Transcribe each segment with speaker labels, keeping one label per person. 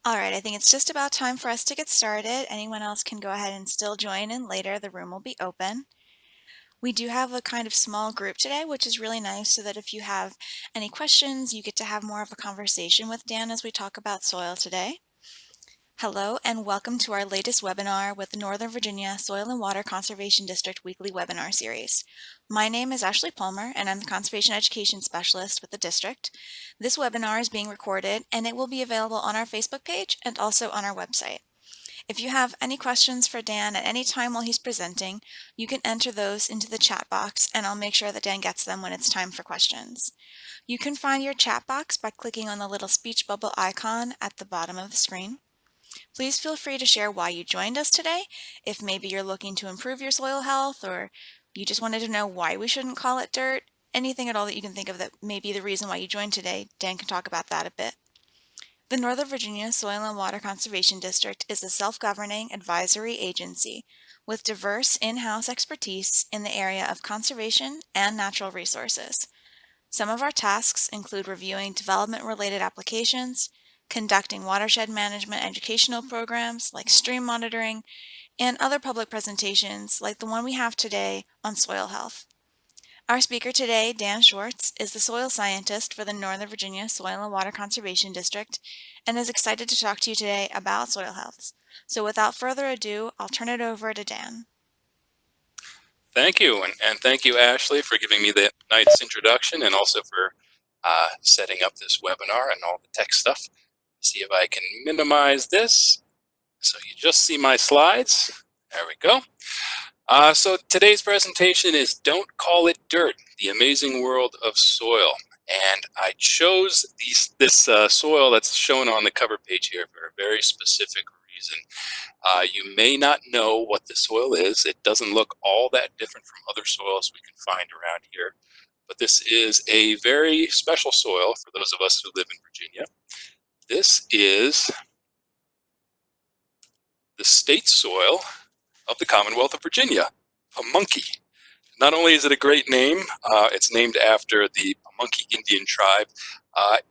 Speaker 1: All right, I think it's just about time for us to get started. Anyone else can go ahead and still join in later. The room will be open. We do have a kind of small group today, which is really nice so that if you have any questions, you get to have more of a conversation with Dan as we talk about soil today. Hello and welcome to our latest webinar with the Northern Virginia Soil and Water Conservation District weekly webinar series. My name is Ashley Palmer and I'm the Conservation Education Specialist with the district. This webinar is being recorded and it will be available on our Facebook page and also on our website. If you have any questions for Dan at any time while he's presenting, you can enter those into the chat box and I'll make sure that Dan gets them when it's time for questions. You can find your chat box by clicking on the little speech bubble icon at the bottom of the screen. Please feel free to share why you joined us today, if maybe you're looking to improve your soil health or you just wanted to know why we shouldn't call it dirt, anything at all that you can think of that may be the reason why you joined today. Dan can talk about that a bit. The Northern Virginia Soil and Water Conservation District is a self-governing advisory agency with diverse in-house expertise in the area of conservation and natural resources. Some of our tasks include reviewing development-related applications, conducting watershed management educational programs like stream monitoring, and other public presentations like the one we have today on soil health. Our speaker today, Dan Schwartz, is the soil scientist for the Northern Virginia Soil and Water Conservation District and is excited to talk to you today about soil health. So without further ado, I'll turn it over to Dan.
Speaker 2: Thank you, and thank you, Ashley, for giving me the nice introduction and also for setting up this webinar and all the tech stuff. See if I can minimize this so you just see my slides. There we go. So today's presentation is Don't Call It Dirt, the Amazing World of Soil. And I chose this soil that's shown on the cover page here for a very specific reason. You may not know what the soil is. It doesn't look all that different from other soils we can find around here. But this is a very special soil for those of us who live in Virginia. This is the state soil of the Commonwealth of Virginia, Pamunkey. Not only is it a great name, it's named after the Pamunkey Indian tribe.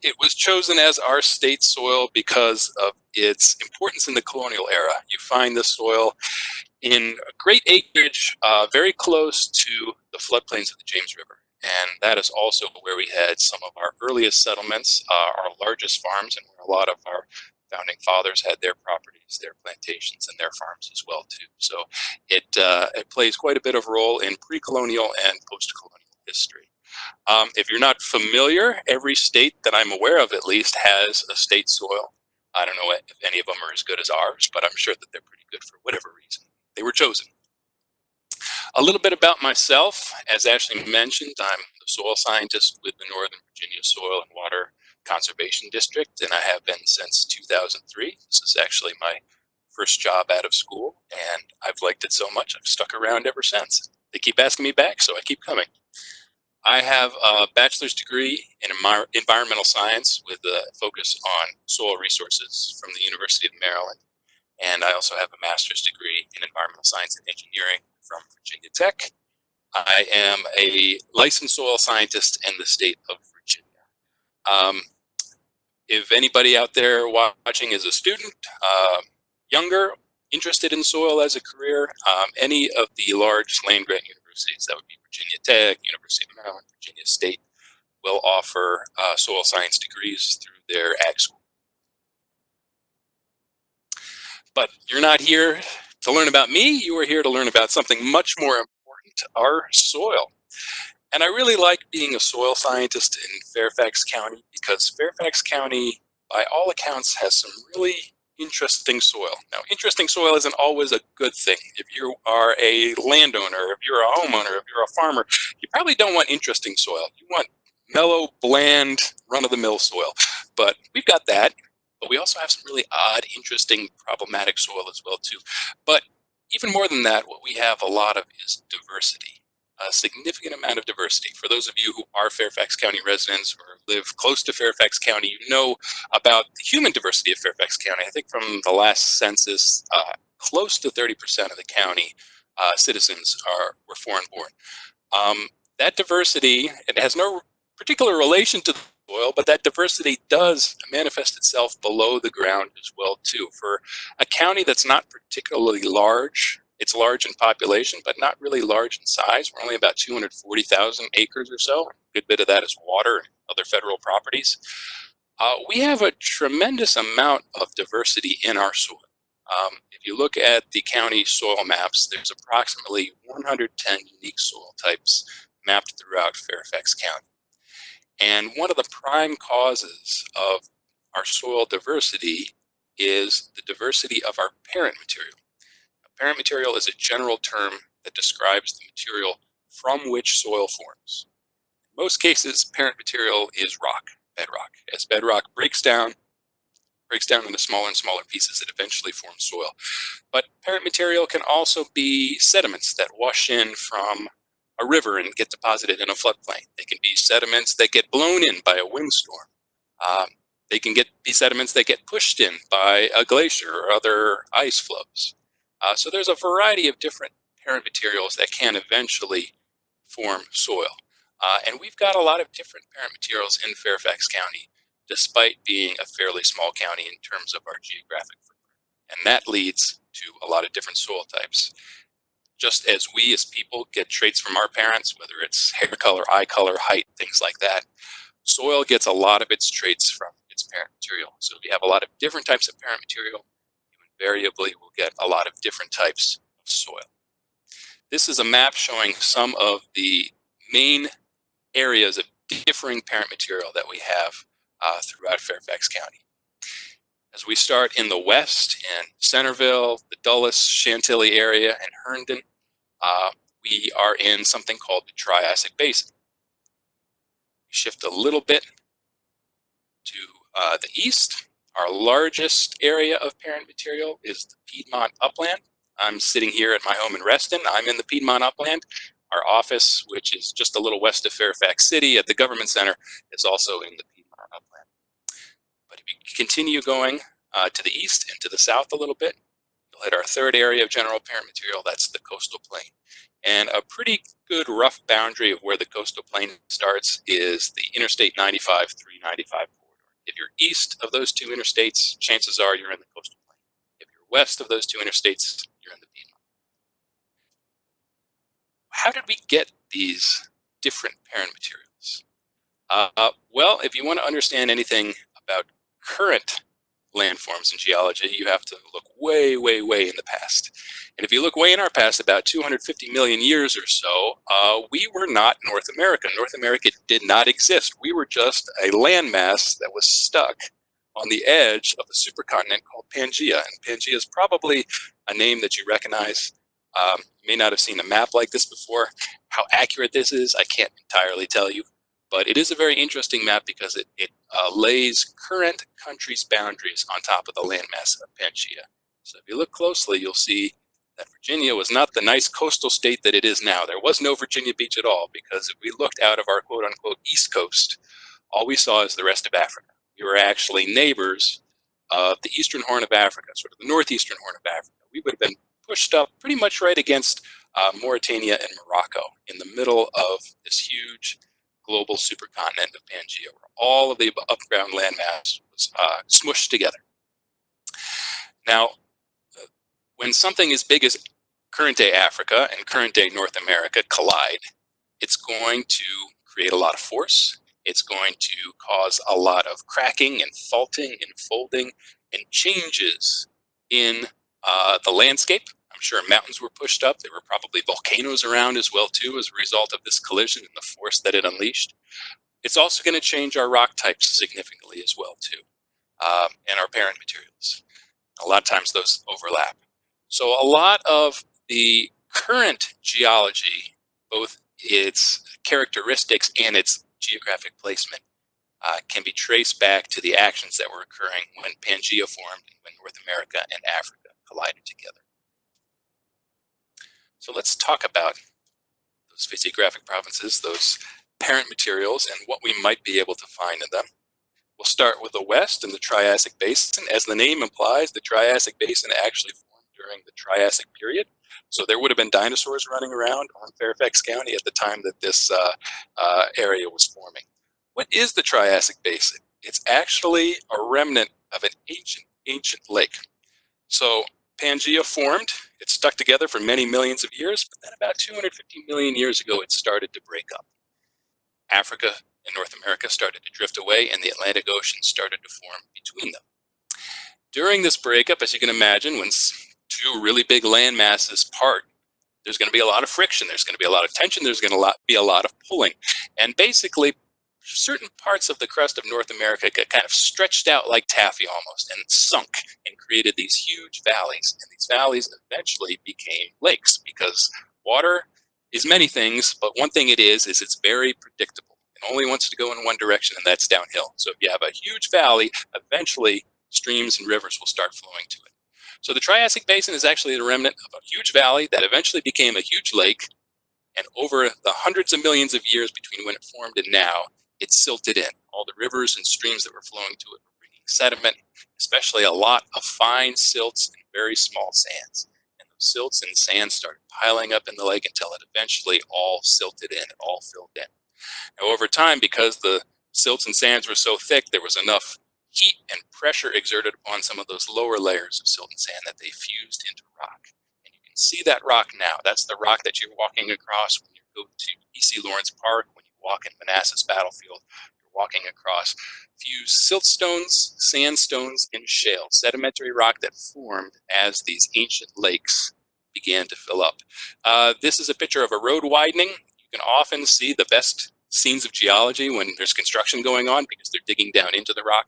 Speaker 2: It was chosen as our state soil because of its importance in the colonial era. You find this soil in great acreage, very close to the floodplains of the James River. And that is also where we had some of our earliest settlements, our largest farms, and where a lot of our founding fathers had their properties, their plantations, and their farms as well too. So it plays quite a bit of role in pre-colonial and post-colonial history. If you're not familiar, every state that I'm aware of at least has a state soil. I don't know if any of them are as good as ours, but I'm sure that they're pretty good for whatever reason they were chosen. A little bit about myself. As Ashley mentioned, I'm the soil scientist with the Northern Virginia Soil and Water Conservation District, and I have been since 2003. This is actually my first job out of school, and I've liked it so much I've stuck around ever since. They keep asking me back, so I keep coming. I have a bachelor's degree in environmental science with a focus on soil resources from the University of Maryland. And I also have a master's degree in environmental science and engineering from Virginia Tech. I am a licensed soil scientist in the state of Virginia. If anybody out there watching is a student, younger, interested in soil as a career, any of the large land grant universities, that would be Virginia Tech, University of Maryland, Virginia State, will offer soil science degrees through their ag school. But you're not here to learn about me, you are here to learn about something much more important, our soil. And I really like being a soil scientist in Fairfax County because Fairfax County, by all accounts, has some really interesting soil. Now, interesting soil isn't always a good thing. If you are a landowner, if you're a homeowner, if you're a farmer, you probably don't want interesting soil. You want mellow, bland, run-of-the-mill soil. But we've got that. But we also have some really odd, interesting, problematic soil as well, too. But even more than that, what we have a lot of is diversity. A significant amount of diversity. For those of you who are Fairfax County residents or live close to Fairfax County, you know about the human diversity of Fairfax County. I think from the last census, close to 30% of the county citizens were foreign born. That diversity, it has no particular relation to soil, but that diversity does manifest itself below the ground as well too. For a county that's not particularly large, it's large in population, but not really large in size. We're only about 240,000 acres or so. A good bit of that is water and other federal properties. We have a tremendous amount of diversity in our soil. If you look at the county soil maps, there's approximately 110 unique soil types mapped throughout Fairfax County. And one of the prime causes of our soil diversity is the diversity of our parent material. Parent material is a general term that describes the material from which soil forms. In most cases, parent material is rock, bedrock. As bedrock breaks down into smaller and smaller pieces, it eventually forms soil. But parent material can also be sediments that wash in from a river and get deposited in a floodplain. They can be sediments that get blown in by a windstorm. They can be sediments that get pushed in by a glacier or other ice flows. So there's a variety of different parent materials that can eventually form soil. And we've got a lot of different parent materials in Fairfax County, despite being a fairly small county in terms of our geographic footprint. And that leads to a lot of different soil types. Just as we as people get traits from our parents, whether it's hair color, eye color, height, things like that, soil gets a lot of its traits from its parent material. So if you have a lot of different types of parent material, you invariably will get a lot of different types of soil. This is a map showing some of the main areas of differing parent material that we have throughout Fairfax County. As we start in the west, in Centerville, the Dulles, Chantilly area, and Herndon, we are in something called the Triassic Basin. We shift a little bit to the east. Our largest area of parent material is the Piedmont Upland. I'm sitting here at my home in Reston. I'm in the Piedmont Upland. Our office, which is just a little west of Fairfax City at the Government Center, is also in the Piedmont Upland. But if you continue going to the east and to the south a little bit, you'll hit our third area of general parent material. That's the coastal plain. And a pretty good rough boundary of where the coastal plain starts is the Interstate 95 395 corridor. If you're east of those two interstates, chances are you're in the coastal plain. If you're west of those two interstates, you're in the Piedmont. How did we get these different parent materials? Well, if you want to understand anything about current landforms in geology, you have to look way, way, way in the past. And if you look way in our past, about 250 million years or so, we were not North America. North America did not exist. We were just a landmass that was stuck on the edge of a supercontinent called Pangaea. And Pangaea is probably a name that you recognize. You may not have seen a map like this before. How accurate this is, I can't entirely tell you. But it is a very interesting map because it lays current countries' boundaries on top of the landmass of Pangaea. So if you look closely, you'll see that Virginia was not the nice coastal state that it is now. There was no Virginia Beach at all, because if we looked out of our quote-unquote east coast, all we saw is the rest of Africa. We were actually neighbors of the eastern horn of Africa, sort of the northeastern horn of Africa. We would have been pushed up pretty much right against Mauritania and Morocco in the middle of this huge global supercontinent of Pangaea, where all of the upground landmass was smushed together. Now, when something as big as current-day Africa and current-day North America collide, it's going to create a lot of force. It's going to cause a lot of cracking and faulting and folding and changes in the landscape. I'm sure mountains were pushed up. There were probably volcanoes around as well, too, as a result of this collision and the force that it unleashed. It's also going to change our rock types significantly as well, too, and our parent materials. A lot of times those overlap. So a lot of the current geology, both its characteristics and its geographic placement, can be traced back to the actions that were occurring when Pangaea formed and when North America and Africa collided together. So let's talk about those physiographic provinces, those parent materials, and what we might be able to find in them. We'll start with the west and the Triassic Basin. As the name implies, the Triassic Basin actually formed during the Triassic period. So there would have been dinosaurs running around on Fairfax County at the time that this area was forming. What is the Triassic Basin? It's actually a remnant of an ancient lake. So Pangaea formed, it stuck together for many millions of years, but then about 250 million years ago it started to break up. Africa and North America started to drift away, and the Atlantic Ocean started to form between them. During this breakup, as you can imagine, when two really big land masses part, there's going to be a lot of friction, there's going to be a lot of tension, there's going to be a lot of pulling. And basically, certain parts of the crust of North America got kind of stretched out like taffy almost and sunk and created these huge valleys. And these valleys eventually became lakes because water is many things, but one thing it is it's very predictable. It only wants to go in one direction, and that's downhill. So if you have a huge valley, eventually streams and rivers will start flowing to it. So the Triassic Basin is actually the remnant of a huge valley that eventually became a huge lake, and over the hundreds of millions of years between when it formed and now, it silted in. All the rivers and streams that were flowing to it were bringing sediment, especially a lot of fine silts and very small sands. And those silts and sands started piling up in the lake until it eventually all silted in, it all filled in. Now, over time, because the silts and sands were so thick, there was enough heat and pressure exerted upon some of those lower layers of silt and sand that they fused into rock. And you can see that rock now. That's the rock that you're walking across when you go to E.C. Lawrence Park, when you walk in Manassas Battlefield. You're walking across fused siltstones, sandstones, and shale, sedimentary rock that formed as these ancient lakes began to fill up. This is a picture of a road widening. You can often see the best scenes of geology when there's construction going on because they're digging down into the rock.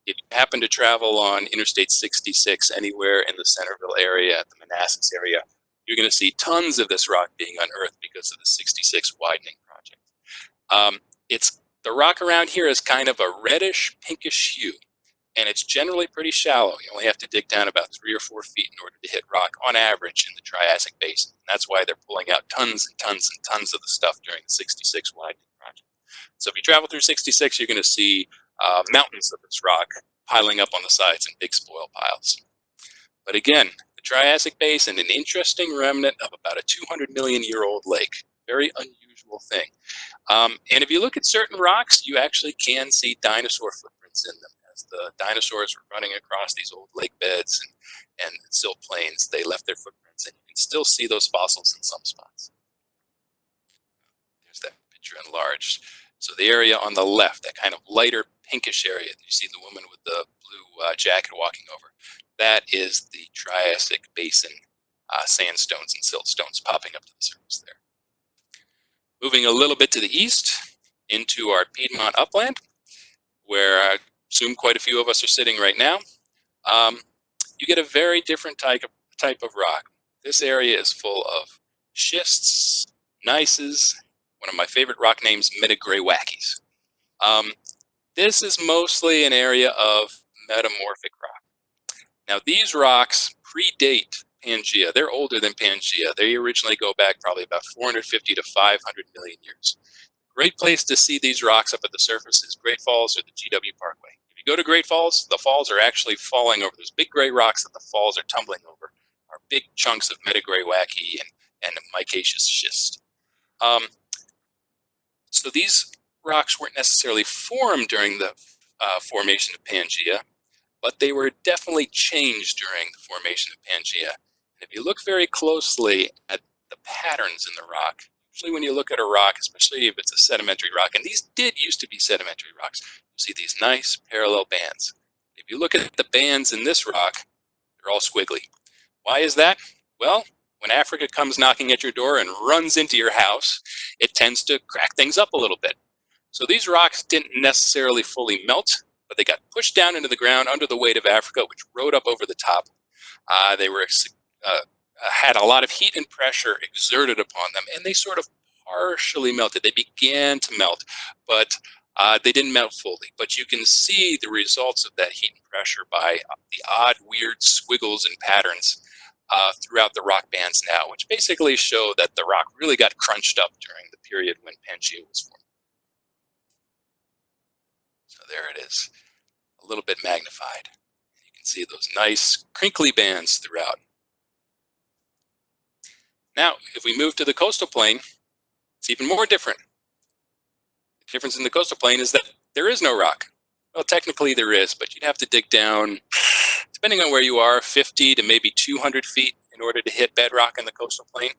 Speaker 2: If you happen to travel on Interstate 66 anywhere in the Centerville area, the Manassas area, you're going to see tons of this rock being unearthed because of the 66 widening project. The rock around here is kind of a reddish, pinkish hue, and it's generally pretty shallow. You only have to dig down about 3 or 4 feet in order to hit rock on average in the Triassic Basin. And that's why they're pulling out tons and tons and tons of the stuff during the 66 widening project. So if you travel through 66, you're going to see mountains of this rock piling up on the sides in big spoil piles. But again, the Triassic Basin, an interesting remnant of about a 200 million year old lake. Very unusual thing. And if you look at certain rocks, you actually can see dinosaur footprints in them. As the dinosaurs were running across these old lake beds and silt plains, they left their footprints, and you can still see those fossils in some spots. There's that picture enlarged. So the area on the left, that kind of lighter pinkish area, you see the woman with the blue jacket walking over, that is the Triassic Basin sandstones and siltstones popping up to the surface there. Moving a little bit to the east into our Piedmont Upland, where I assume quite a few of us are sitting right now, you get a very different type of rock. This area is full of schists, gneisses, one of my favorite rock names, metagraywackies. This is mostly an area of metamorphic rock. Now, these rocks predate Pangaea. They're older than Pangaea. They originally go back probably about 450 to 500 million years. Great place to see these rocks up at the surface is Great Falls or the GW Parkway. If you go to Great Falls, the falls are actually falling over. Those big gray rocks that the falls are tumbling over are big chunks of metagraywackie and micaceous schist. So these rocks weren't necessarily formed during the formation of Pangaea, but they were definitely changed during the formation of Pangaea. And if you look very closely at the patterns in the rock, usually when you look at a rock, especially if it's a sedimentary rock, and these did used to be sedimentary rocks, you see these nice parallel bands. If you look at the bands in this rock, they're all squiggly. Why is that? Well, when Africa comes knocking at your door and runs into your house, it tends to crack things up a little bit. So these rocks didn't necessarily fully melt, but they got pushed down into the ground under the weight of Africa, which rode up over the top. They had a lot of heat and pressure exerted upon them, and they sort of partially melted. They began to melt, but they didn't melt fully. But you can see the results of that heat and pressure by the odd, weird squiggles and patterns throughout the rock bands now, which basically show that the rock really got crunched up during the period when Pangaea was formed. So there it is, a little bit magnified. You can see those nice crinkly bands throughout. Now, if we move to the coastal plain, it's even more different. difference in the coastal plain is that there is no rock. Well, technically there is, but you'd have to dig down, depending on where you are, 50 to maybe 200 feet in order to hit bedrock in the coastal plain.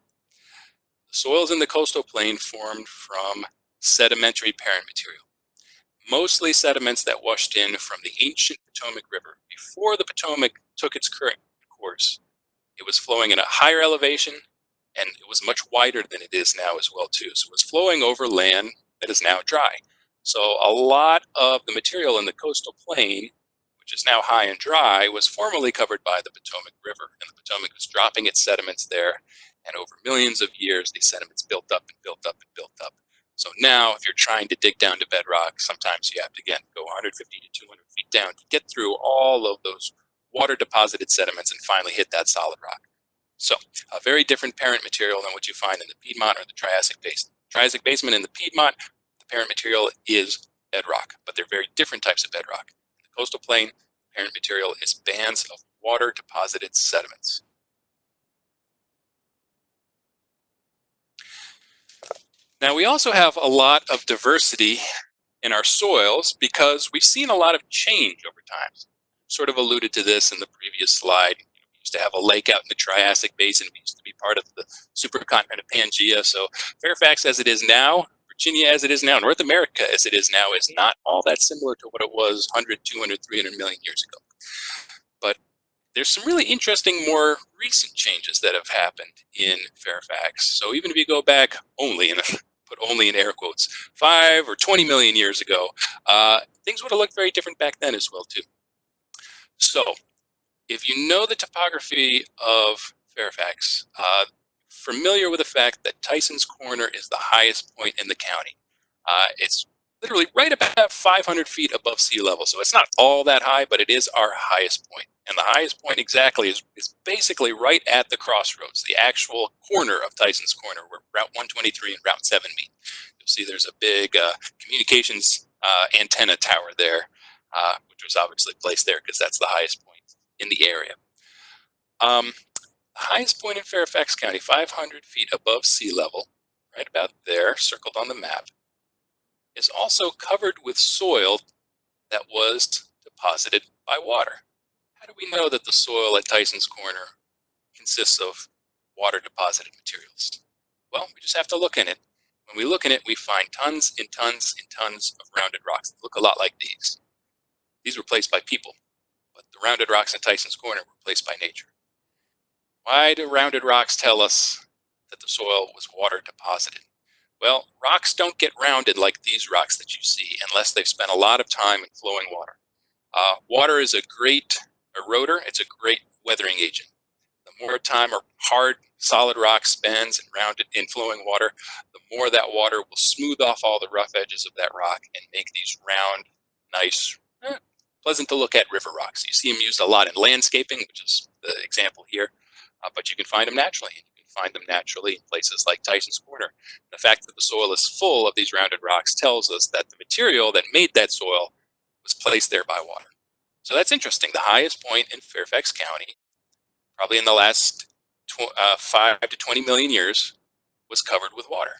Speaker 2: The soils in the coastal plain formed from sedimentary parent material, mostly sediments that washed in from the ancient Potomac River before the Potomac took its current course. It was flowing at a higher elevation, and it was much wider than it is now as well too. So it was flowing over land that is now dry. So a lot of the material in the coastal plain, which is now high and dry, was formerly covered by the Potomac River, and the Potomac was dropping its sediments there. And over millions of years, these sediments built up and built up and built up. So now, if you're trying to dig down to bedrock, sometimes you have to, again, go 150 to 200 feet down to get through all of those water-deposited sediments and finally hit that solid rock. So, a very different parent material than what you find in the Piedmont or the Triassic Basin. Triassic Basin and the Piedmont, the parent material is bedrock, but they're very different types of bedrock. In the coastal plain, parent material is bands of water-deposited sediments. Now, we also have a lot of diversity in our soils because we've seen a lot of change over time. Sort of alluded to this in the previous slide. We used to have a lake out in the Triassic Basin. We used to be part of the supercontinent of Pangaea. So Fairfax as it is now, Virginia as it is now, North America as it is now is not all that similar to what it was 100, 200, 300 million years ago. But there's some really interesting, more recent changes that have happened in Fairfax. So even if you go back only, and put only in air quotes, 5 or 20 million years ago, things would have looked very different back then as well too. So if you know the topography of Fairfax, familiar with the fact that Tyson's Corner is the highest point in the county. It's literally right about 500 feet above sea level. So it's not all that high, but it is our highest point. And the highest point exactly is basically right at the crossroads, the actual corner of Tyson's Corner, where Route 123 and Route 7 meet. You'll see there's a big communications antenna tower there, which was obviously placed there because that's the highest point in the area. The highest point in Fairfax County, 500 feet above sea level, right about there, circled on the map, is also covered with soil that was deposited by water. How do we know that the soil at Tyson's Corner consists of water deposited materials? Well, we just have to look in it. When we look in it, we find tons and tons and tons of rounded rocks that look a lot like these. These were placed by people, but the rounded rocks in Tyson's Corner were placed by nature. Why do rounded rocks tell us that the soil was water deposited? Well, rocks don't get rounded like these rocks that you see unless they've spent a lot of time in flowing water. Water is a great eroder. It's a great weathering agent. The more time a hard, solid rock spends in flowing water, the more that water will smooth off all the rough edges of that rock and make these round, nice, pleasant to look at river rocks. You see them used a lot in landscaping, which is the example here, but you can find them naturally. You can find them naturally in places like Tyson's Corner. The fact that the soil is full of these rounded rocks tells us that the material that made that soil was placed there by water. So that's interesting. The highest point in Fairfax County, probably in the last 5 to 20 million years, was covered with water.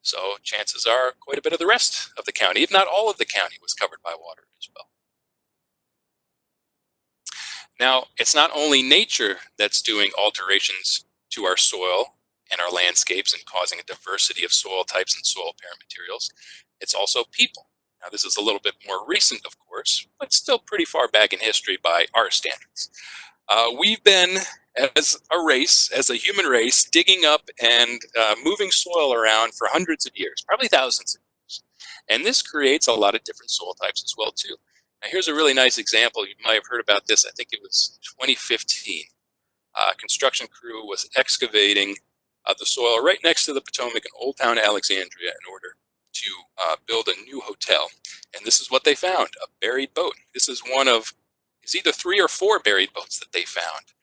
Speaker 2: So chances are quite a bit of the rest of the county, if not all of the county, was covered by water as well. Now, it's not only nature that's doing alterations to our soil and our landscapes and causing a diversity of soil types and soil parent materials. It's also people. Now, this is a little bit more recent, of course, but still pretty far back in history by our standards. We've been, as a race, as a human race, digging up and moving soil around for hundreds of years, probably thousands of years. And this creates a lot of different soil types as well, too. Now, here's a really nice example. You might have heard about this. I think it was 2015. A construction crew was excavating the soil right next to the Potomac in Old Town Alexandria in order to build a new hotel. And this is what they found, a buried boat. This is one of, it's either 3 or 4 buried boats that they found.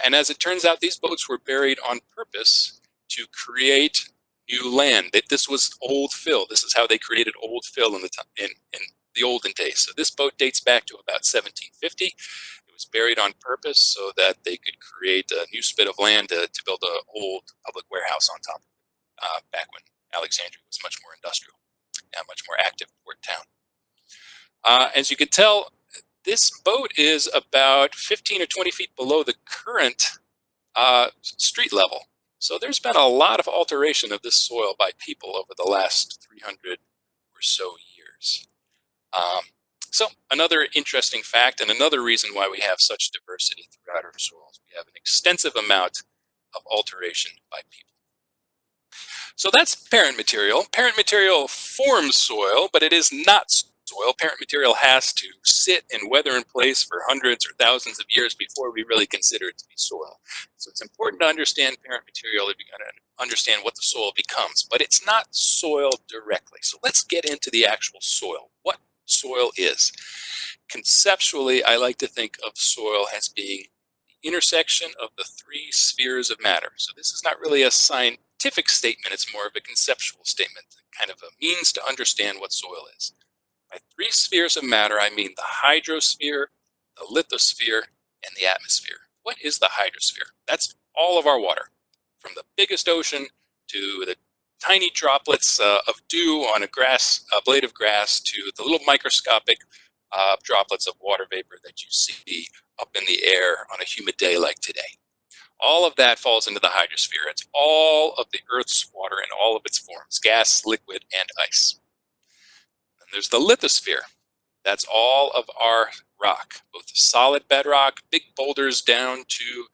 Speaker 2: And as it turns out, these boats were buried on purpose to create new land. This was old fill. This is how they created old fill in the olden days. So this boat dates back to about 1750. It was buried on purpose so that they could create a new spit of land to build an old public warehouse on top of it, back when Alexandria was much more industrial. a much more active port town. As you can tell, this boat is about 15 or 20 feet below the current street level. So there's been a lot of alteration of this soil by people over the last 300 or so years. So another interesting fact, and another reason why we have such diversity throughout our soils, we have an extensive amount of alteration by people. So that's parent material. Parent material forms soil, but it is not soil. Parent material has to sit and weather in place for hundreds or thousands of years before we really consider it to be soil. So it's important to understand parent material if you're going to understand what the soil becomes, but it's not soil directly. So let's get into the actual soil, what soil is. Conceptually, I like to think of soil as being the intersection of the three spheres of matter. So this is not really a scientific statement, it's more of a conceptual statement, kind of a means to understand what soil is. By three spheres of matter, I mean the hydrosphere, the lithosphere, and the atmosphere. What is the hydrosphere? That's all of our water, from the biggest ocean to the tiny droplets of dew on a blade of grass, to the little microscopic droplets of water vapor that you see up in the air on a humid day like today. All of that falls into the hydrosphere. It's all of the Earth's water in all of its forms, gas, liquid, and ice. And there's the lithosphere. That's all of our rock, both the solid bedrock, big boulders down to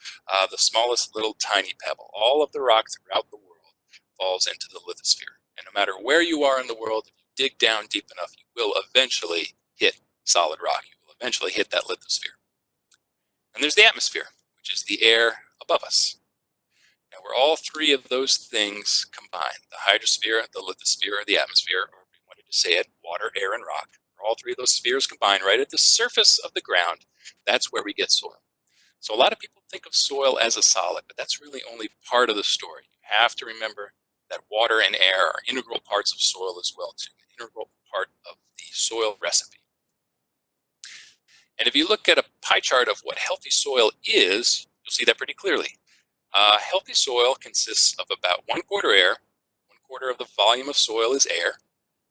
Speaker 2: the smallest little tiny pebble. All of the rock throughout the world falls into the lithosphere. And no matter where you are in the world, if you dig down deep enough, you will eventually hit solid rock. You will eventually hit that lithosphere. And there's the atmosphere, which is the air above us. Now, we're all three of those things combined, the hydrosphere, the lithosphere, the atmosphere, or if we wanted to say it, water, air, and rock. All three of those spheres combined right at the surface of the ground. That's where we get soil. So a lot of people think of soil as a solid, but that's really only part of the story. You have to remember that water and air are integral parts of soil as well, too, an integral part of the soil recipe. And if you look at a pie chart of what healthy soil is, you'll see that pretty clearly. Healthy soil consists of about 1/4 air, 1/4 of the volume of soil is air,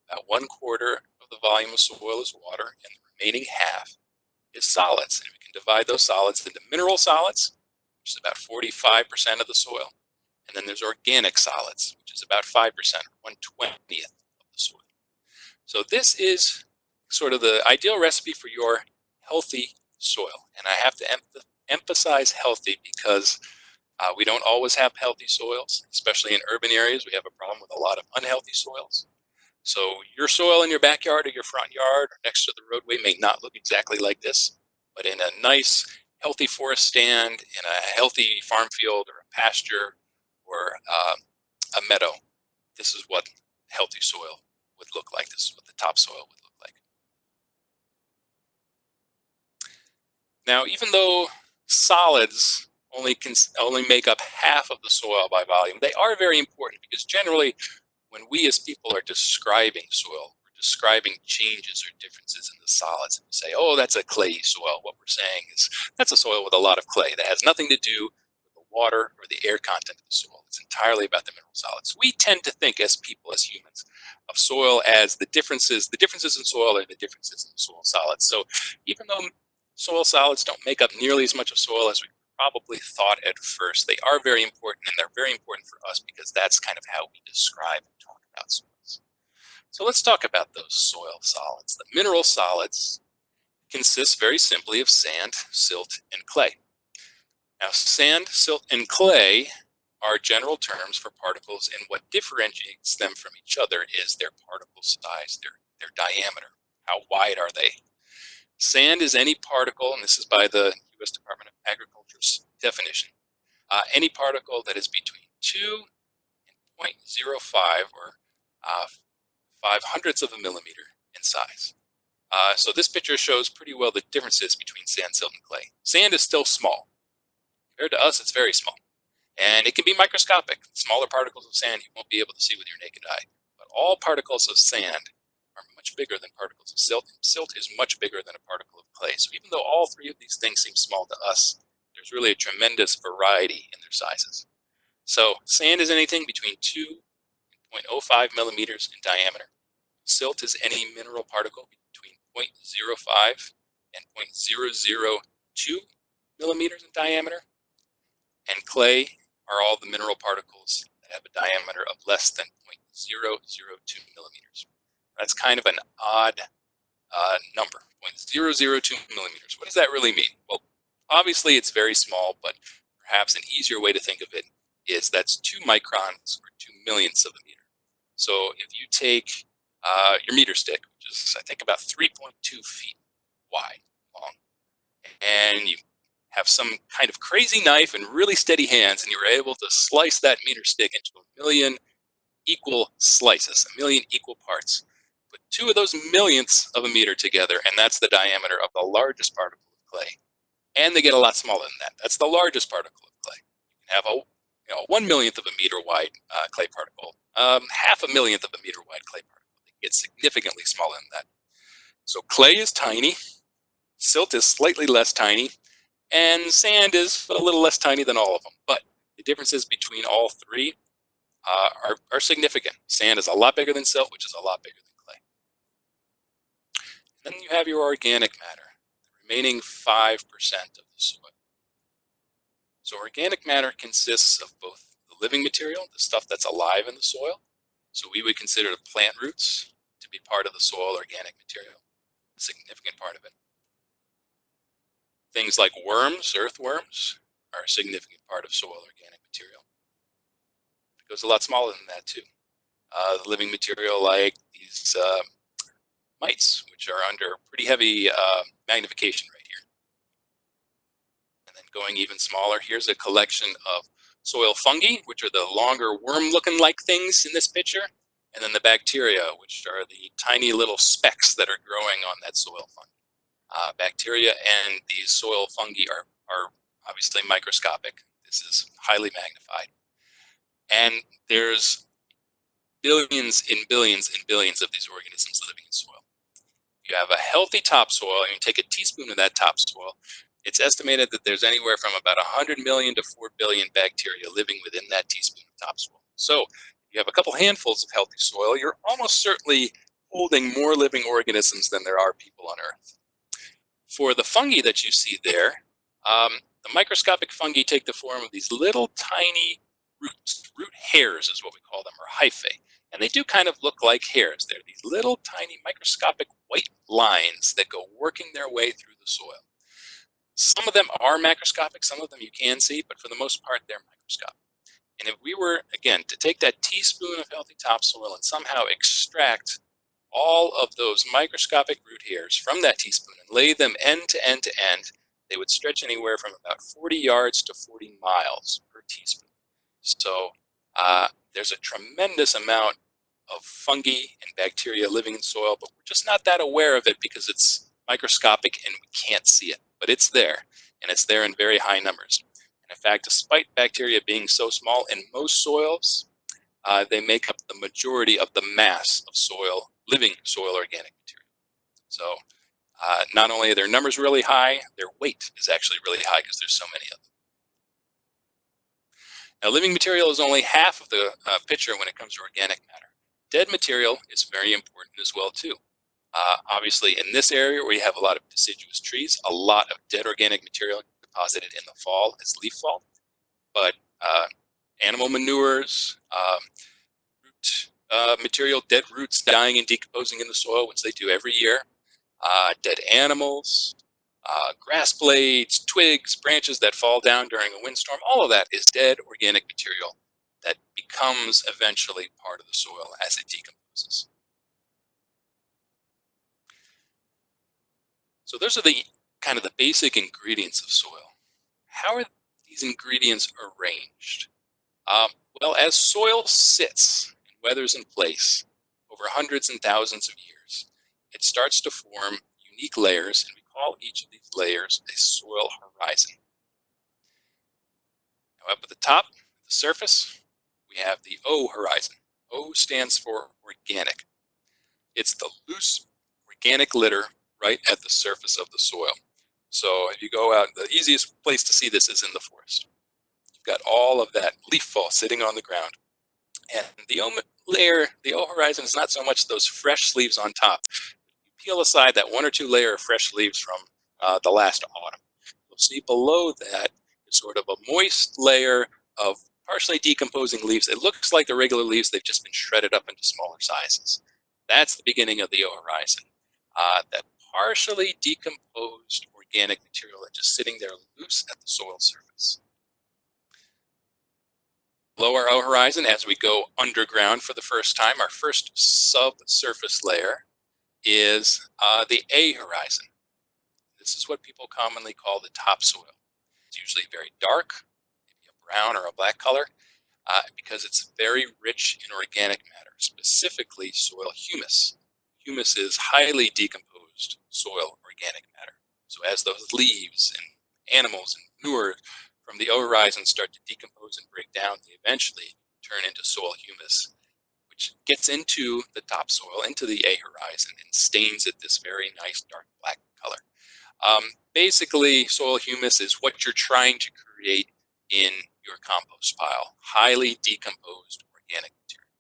Speaker 2: about 1/4 of the volume of soil is water, and the remaining half is solids. And we can divide those solids into mineral solids, which is about 45% of the soil, and then there's organic solids, which is about 5%, 1/20th of the soil. So this is sort of the ideal recipe for your healthy soil. And I have to emphasize healthy because we don't always have healthy soils, especially in urban areas. We have a problem with a lot of unhealthy soils. So your soil in your backyard or your front yard or next to the roadway may not look exactly like this, but in a nice, healthy forest stand, in a healthy farm field or a pasture or a meadow, this is what healthy soil would look like. This is what the topsoil would look like. Now, even though solids only make up half of the soil by volume, they are very important because generally when we as people are describing soil, we're describing changes or differences in the solids. And we say, oh, that's a clayey soil. What we're saying is that's a soil with a lot of clay. That has nothing to do with the water or the air content of the soil. It's entirely about the mineral solids. We tend to think as people, as humans, of soil as the differences in soil are the differences in the soil solids. So even though soil solids don't make up nearly as much of soil as we probably thought at first, they are very important, and they're very important for us because that's kind of how we describe and talk about soils. So let's talk about those soil solids. The mineral solids consist very simply of sand, silt, and clay. Now, sand, silt, and clay are general terms for particles, and what differentiates them from each other is their particle size, their diameter. How wide are they? Sand is any particle, and this is by the U.S. Department of Agriculture's definition, any particle that is between 2 and 0.05 or 5/100ths of a millimeter in size. So this picture shows pretty well the differences between sand, silt, and clay. Sand is still small. Compared to us, it's very small. And it can be microscopic. Smaller particles of sand you won't be able to see with your naked eye. But all particles of sand are much bigger than particles of silt. Silt is much bigger than a particle of clay. So even though all three of these things seem small to us, there's really a tremendous variety in their sizes. So sand is anything between 2 and 0.05 millimeters in diameter. Silt is any mineral particle between 0.05 and 0.002 millimeters in diameter. And clay are all the mineral particles that have a diameter of less than 0.002 millimeters. That's kind of an odd number, 0.002 millimeters. What does that really mean? Well, obviously it's very small, but perhaps an easier way to think of it is that's 2 microns or 2 millionths of a meter. So if you take your meter stick, which is I think about 3.2 feet wide, long, and you have some kind of crazy knife and really steady hands, and you were able to slice that meter stick into a million equal slices, a million equal parts. Put 2 of those millionths of a meter together, and that's the diameter of the largest particle of clay. And they get a lot smaller than that. That's the largest particle of clay. You can have a 1 millionth of a meter wide clay particle, half a millionth of a meter wide clay particle. They get significantly smaller than that. So clay is tiny, silt is slightly less tiny, and sand is a little less tiny than all of them. But the differences between all three are significant. Sand is a lot bigger than silt, which is a lot bigger than clay. Then you have your organic matter, the remaining 5% of the soil. So organic matter consists of both the living material, the stuff that's alive in the soil. So we would consider the plant roots to be part of the soil organic material, a significant part of it. Things like worms, earthworms, are a significant part of soil organic material. It goes a lot smaller than that too. The living material like these mites, which are under pretty heavy magnification right here. And then going even smaller, here's a collection of soil fungi, which are the longer worm-looking like things in this picture, and then the bacteria, which are the tiny little specks that are growing on that soil fungi. Bacteria and these soil fungi are obviously microscopic. This is highly magnified. And there's billions and billions and billions of these organisms living in soil. If you have a healthy topsoil and you take a teaspoon of that topsoil, it's estimated that there's anywhere from about 100 million to 4 billion bacteria living within that teaspoon of topsoil. So if you have a couple handfuls of healthy soil, you're almost certainly holding more living organisms than there are people on Earth. For the fungi that you see there, the microscopic fungi take the form of these little tiny roots. Root hairs is what we call them, or hyphae. And they do kind of look like hairs. They're these little tiny microscopic white lines that go working their way through the soil. Some of them are macroscopic, some of them you can see, but for the most part, they're microscopic. And if we were, again, to take that teaspoon of healthy topsoil and somehow extract all of those microscopic root hairs from that teaspoon and lay them end to end to end, they would stretch anywhere from about 40 yards to 40 miles per teaspoon. So there's a tremendous amount of fungi and bacteria living in soil, but we're just not that aware of it because it's microscopic and we can't see it. But it's there, and it's there in very high numbers. And in fact, despite bacteria being so small, in most soils, they make up the majority of the mass of soil, living soil organic material. So not only are their numbers really high, their weight is actually really high because there's so many of them. Now, living material is only half of the picture when it comes to organic matter. Dead material is very important as well too. Obviously, in this area where you have a lot of deciduous trees, a lot of dead organic material deposited in the fall as leaf fall. But animal manures, root material, dead roots dying and decomposing in the soil, which they do every year, dead animals, grass blades, twigs, branches that fall down during a windstorm, all of that is dead organic material that becomes eventually part of the soil as it decomposes. So those are the kind of the basic ingredients of soil. How are these ingredients arranged? Well, as soil sits and weathers in place over hundreds and thousands of years, it starts to form unique layers, and we call each of these layers a soil horizon. Now, up at the top, the surface, we have the O horizon. O stands for organic. It's the loose organic litter right at the surface of the soil. So if you go out, the easiest place to see this is in the forest. You've got all of that leaf fall sitting on the ground. And the O horizon is not so much those fresh leaves on top. You peel aside that one or two layer of fresh leaves from the last autumn. You'll see below that is sort of a moist layer of partially decomposing leaves. It looks like the regular leaves, they've just been shredded up into smaller sizes. That's the beginning of the O horizon. That partially decomposed organic material that's just sitting there loose at the soil surface. Below our O horizon, as we go underground for the first time, our first subsurface layer is the A horizon. This is what people commonly call the topsoil. It's usually very dark, maybe a brown or a black color, because it's very rich in organic matter, specifically soil humus. Humus is highly decomposed soil organic matter. So as those leaves and animals and manure from the O horizon start to decompose and break down, they eventually turn into soil humus, which gets into the topsoil, into the A horizon, and stains it this very nice dark black color. Basically, soil humus is what you're trying to create in your compost pile, highly decomposed organic material.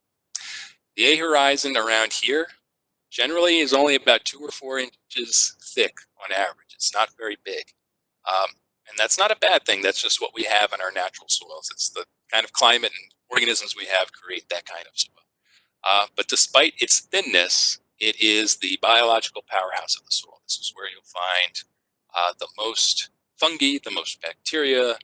Speaker 2: The A horizon around here generally is only about 2 or 4 inches thick on average. It's not very big. And that's not a bad thing. That's just what we have in our natural soils. It's the kind of climate and organisms we have create that kind of soil. But despite its thinness, it is the biological powerhouse of the soil. This is where you'll find the most fungi, the most bacteria,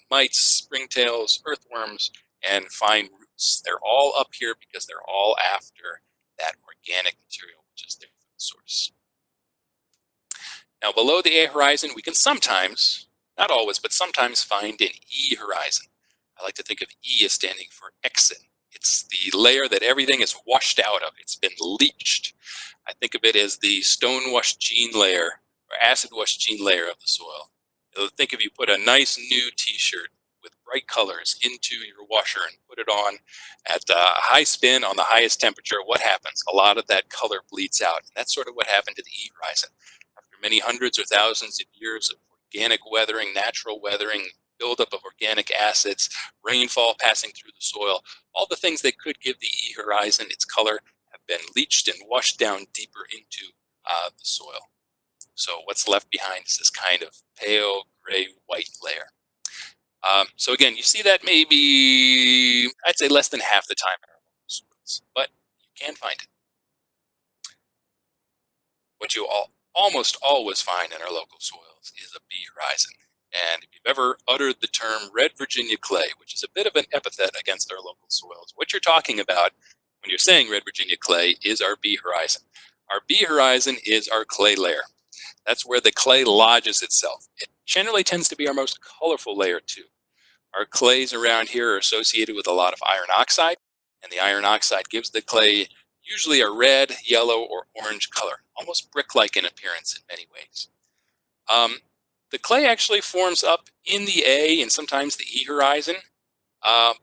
Speaker 2: mites, springtails, earthworms, and fine roots. They're all up here because they're all after that organic material, which is their food source. Now, below the A horizon, we can sometimes, not always, but sometimes find an E horizon. I like to think of E as standing for exit. It's the layer that everything is washed out of. It's been leached. I think of it as the stone-washed gene layer or acid-washed gene layer of the soil. Think if you put a nice new t-shirt with bright colors into your washer and put it on at high spin on the highest temperature, what happens? A lot of that color bleeds out. And that's sort of what happened to the E horizon. After many hundreds or thousands of years of organic weathering, natural weathering, buildup of organic acids, rainfall passing through the soil, all the things that could give the E horizon its color have been leached and washed down deeper into the soil. So what's left behind is this kind of pale gray white layer. So again, you see that maybe, I'd say less than half the time in our local soils, but you can find it. What you almost always find in our local soils is a B horizon. And if you've ever uttered the term red Virginia clay, which is a bit of an epithet against our local soils, what you're talking about when you're saying red Virginia clay is our B horizon. Our B horizon is our clay layer. That's where the clay lodges itself. It generally tends to be our most colorful layer too. Our clays around here are associated with a lot of iron oxide, and the iron oxide gives the clay usually a red, yellow, or orange color, almost brick-like in appearance in many ways. The clay actually forms up in the A and sometimes the E horizon,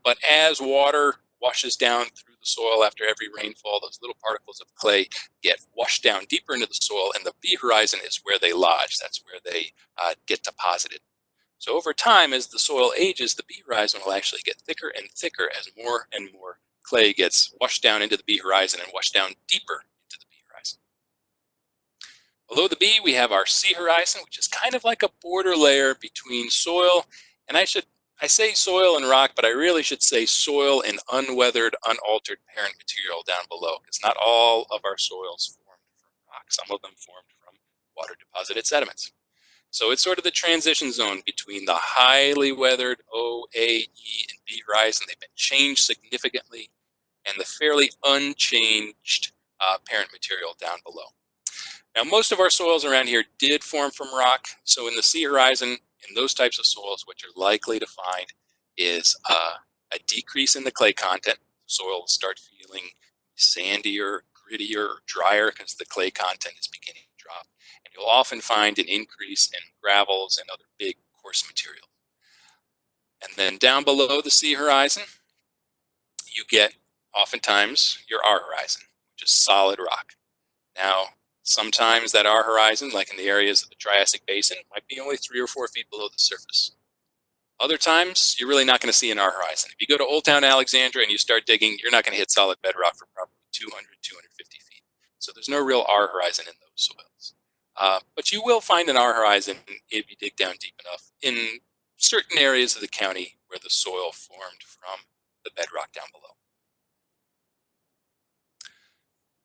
Speaker 2: but as water washes down through the soil after every rainfall, those little particles of clay get washed down deeper into the soil, and the B horizon is where they lodge. That's where they get deposited. So over time, as the soil ages, the B horizon will actually get thicker and thicker as more and more clay gets washed down into the B horizon and washed down deeper into the B horizon. Below the B, we have our C horizon, which is kind of like a border layer between soil, and I say soil and rock, but I really should say soil and unweathered, unaltered parent material down below, because not all of our soils formed from rock. Some of them formed from water deposited sediments. So it's sort of the transition zone between the highly weathered O, A, E, and B horizon. They've been changed significantly, and the fairly unchanged parent material down below. Now, most of our soils around here did form from rock. So in the C horizon, in those types of soils, what you're likely to find is a decrease in the clay content. Soil will start feeling sandier, grittier, or drier because the clay content is beginning to drop. And you'll often find an increase in gravels and other big coarse material. And then down below the C horizon, you get oftentimes your R horizon, which is solid rock. Now, sometimes that R horizon, like in the areas of the Triassic Basin, might be only 3 or 4 feet below the surface. Other times, you're really not going to see an R horizon. If you go to Old Town Alexandria and you start digging, you're not going to hit solid bedrock for probably 200, 250 feet. So there's no real R horizon in those soils. But you will find an R horizon if you dig down deep enough in certain areas of the county where the soil formed from the bedrock down below.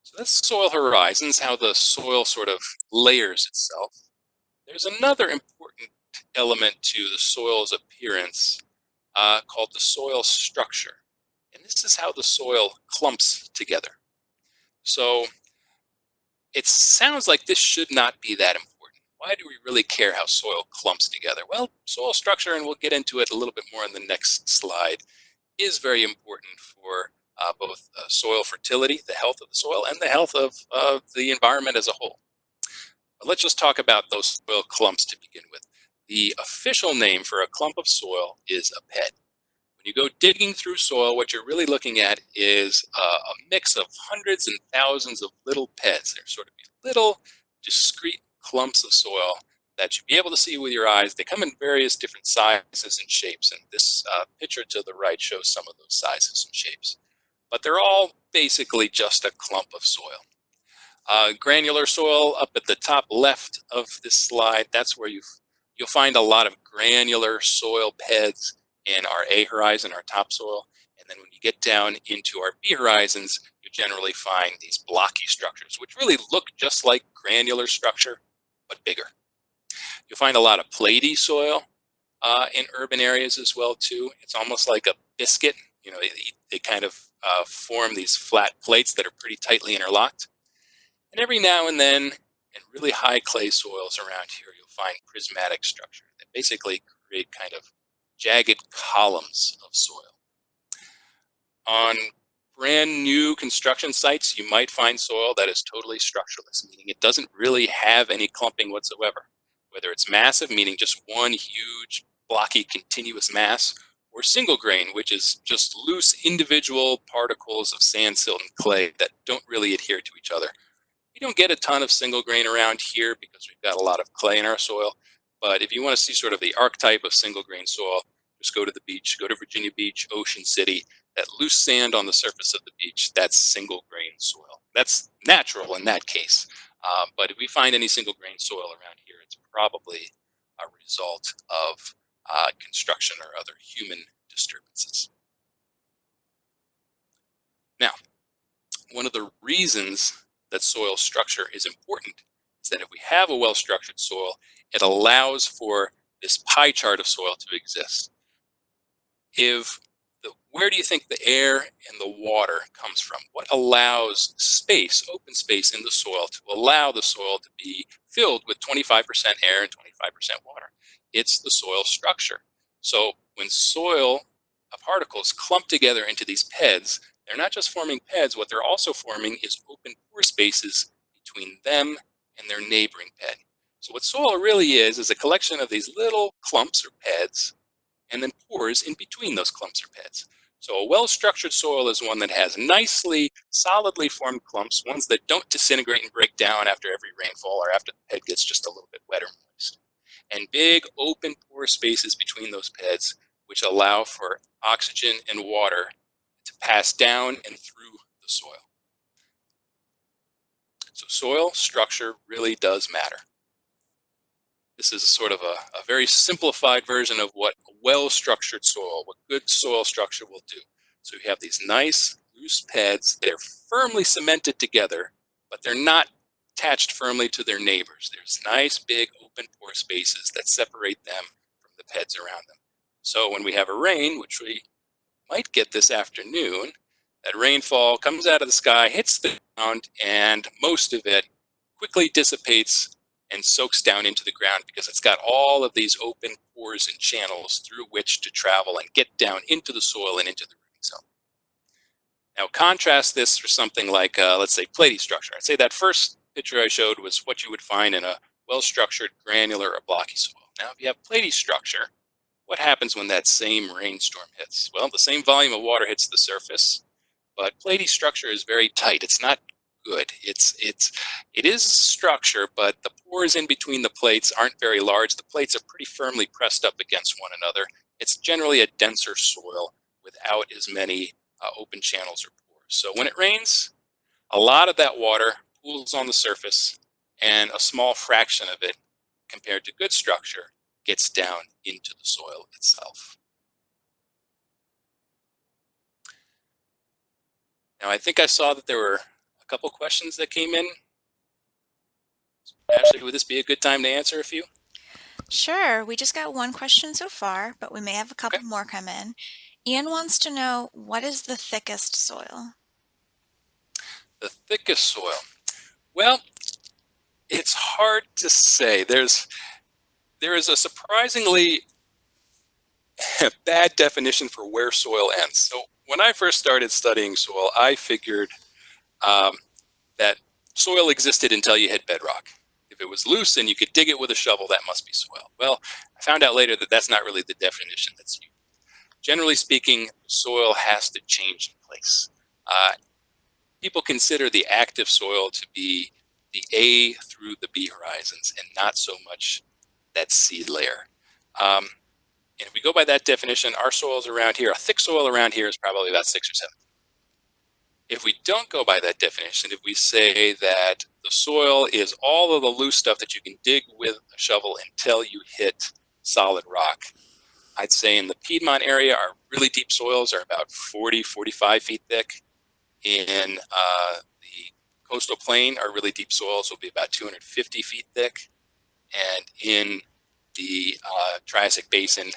Speaker 2: So that's soil horizons, how the soil sort of layers itself. There's another important element to the soil's appearance called the soil structure. And this is how the soil clumps together. So it sounds like this should not be that important. Why do we really care how soil clumps together? Well, soil structure, and we'll get into it a little bit more in the next slide, is very important for both soil fertility, the health of the soil, and the health of the environment as a whole. But let's just talk about those soil clumps to begin with. The official name for a clump of soil is a bed. When you go digging through soil, what you're really looking at is a mix of hundreds and thousands of little beds. They're sort of little, discrete clumps of soil that you'll be able to see with your eyes. They come in various different sizes and shapes, and this picture to the right shows some of those sizes and shapes. But they're all basically just a clump of soil. Granular soil up at the top left of this slide, that's where you'll find a lot of granular soil beds in our A horizon, our topsoil. And then when you get down into our B horizons, you generally find these blocky structures, which really look just like granular structure, but bigger. You'll find a lot of platy soil in urban areas as well too. It's almost like a biscuit. You know, they kind of form these flat plates that are pretty tightly interlocked. And every now and then, in really high clay soils around here, you'll find prismatic structure that basically create kind of jagged columns of soil. On brand new construction sites, you might find soil that is totally structureless, meaning it doesn't really have any clumping whatsoever. Whether it's massive, meaning just one huge, blocky, continuous mass, or single grain, which is just loose individual particles of sand, silt, and clay that don't really adhere to each other. We don't get a ton of single grain around here because we've got a lot of clay in our soil. But if you want to see sort of the archetype of single grain soil, just go to the beach, go to Virginia Beach, Ocean City. That loose sand on the surface of the beach, that's single grain soil. That's natural in that case. But if we find any single grain soil around here, it's probably a result of construction or other human disturbances. Now, one of the reasons that soil structure is important is that if we have a well-structured soil, it allows for this pie chart of soil to exist. Where do you think the air and the water comes from? What allows space, open space in the soil to allow the soil to be filled with 25% air and 25% water? It's the soil structure. So when soil particles clump together into these beds, they're not just forming beds, what they're also forming is open pore spaces between them and their neighboring bed. So what soil really is a collection of these little clumps or beds and then pores in between those clumps or beds. So a well-structured soil is one that has nicely, solidly formed clumps, ones that don't disintegrate and break down after every rainfall or after the bed gets just a little bit wet or moist. And big, open pore spaces between those beds, which allow for oxygen and water to pass down and through the soil. So soil structure really does matter. This is sort of a very simplified version of what a well-structured soil, what good soil structure will do. So you have these nice, loose beds. They're firmly cemented together, but they're not attached firmly to their neighbors. There's nice, big, open pore spaces that separate them from the beds around them. So when we have a rain, which we might get this afternoon, that rainfall comes out of the sky, hits the ground, and most of it quickly dissipates and soaks down into the ground because it's got all of these open pores and channels through which to travel and get down into the soil and into the root zone. Now contrast this for something like, let's say, platy structure. I'd say that first picture I showed was what you would find in a well-structured granular or blocky soil. Now if you have platy structure, what happens when that same rainstorm hits? Well, the same volume of water hits the surface, but platy structure is very tight. It's not good. It is structure, but the pores in between the plates aren't very large. The plates are pretty firmly pressed up against one another, it's generally a denser soil without as many open channels or pores. So when it rains, a lot of that water pools on the surface, and a small fraction of it, compared to good structure, gets down into the soil itself. Now, I think I saw that there were a couple questions that came in. Ashley, would this be a good time to answer a few?
Speaker 1: Sure, we just got one question so far, but we may have a
Speaker 2: Okay.
Speaker 1: couple more come in. Ian wants to know, what is the thickest soil?
Speaker 2: The thickest soil. Well, it's hard to say. There is a surprisingly bad definition for where soil ends. So when I first started studying soil, I figured that soil existed until you hit bedrock. If it was loose and you could dig it with a shovel, that must be soil. Well, I found out later that that's not really the definition that's used. Generally speaking, soil has to change in place. People consider the active soil to be the A through the B horizons and not so much that seed layer. And if we go by that definition, our soils around here, a thick soil around here is probably about 6 or 7. If we don't go by that definition, if we say that the soil is all of the loose stuff that you can dig with a shovel until you hit solid rock, I'd say in the Piedmont area, our really deep soils are about 40, 45 feet thick. In the coastal plain, our really deep soils will be about 250 feet thick. And in the Triassic Basin,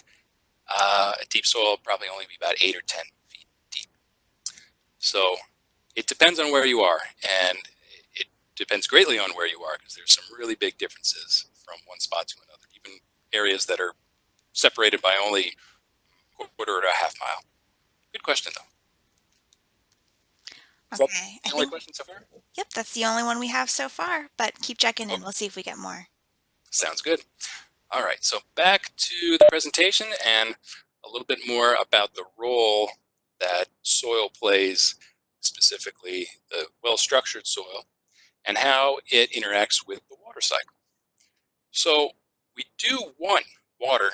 Speaker 2: a deep soil will probably only be about 8 or 10 feet deep. So it depends on where you are, and it depends greatly on where you are, because there's some really big differences from one spot to another, even areas that are separated by only a quarter or a half mile. Good question, though. Is that
Speaker 1: Okay, I
Speaker 2: the only
Speaker 1: think,
Speaker 2: question so far?
Speaker 1: yep, that's the only one we have so far, but keep checking
Speaker 2: Oh,
Speaker 1: in. We'll see if we get more.
Speaker 2: sounds good. All right, so back to the presentation and a little bit more about the role that soil plays, specifically the well-structured soil, and how it interacts with the water cycle. So we do want water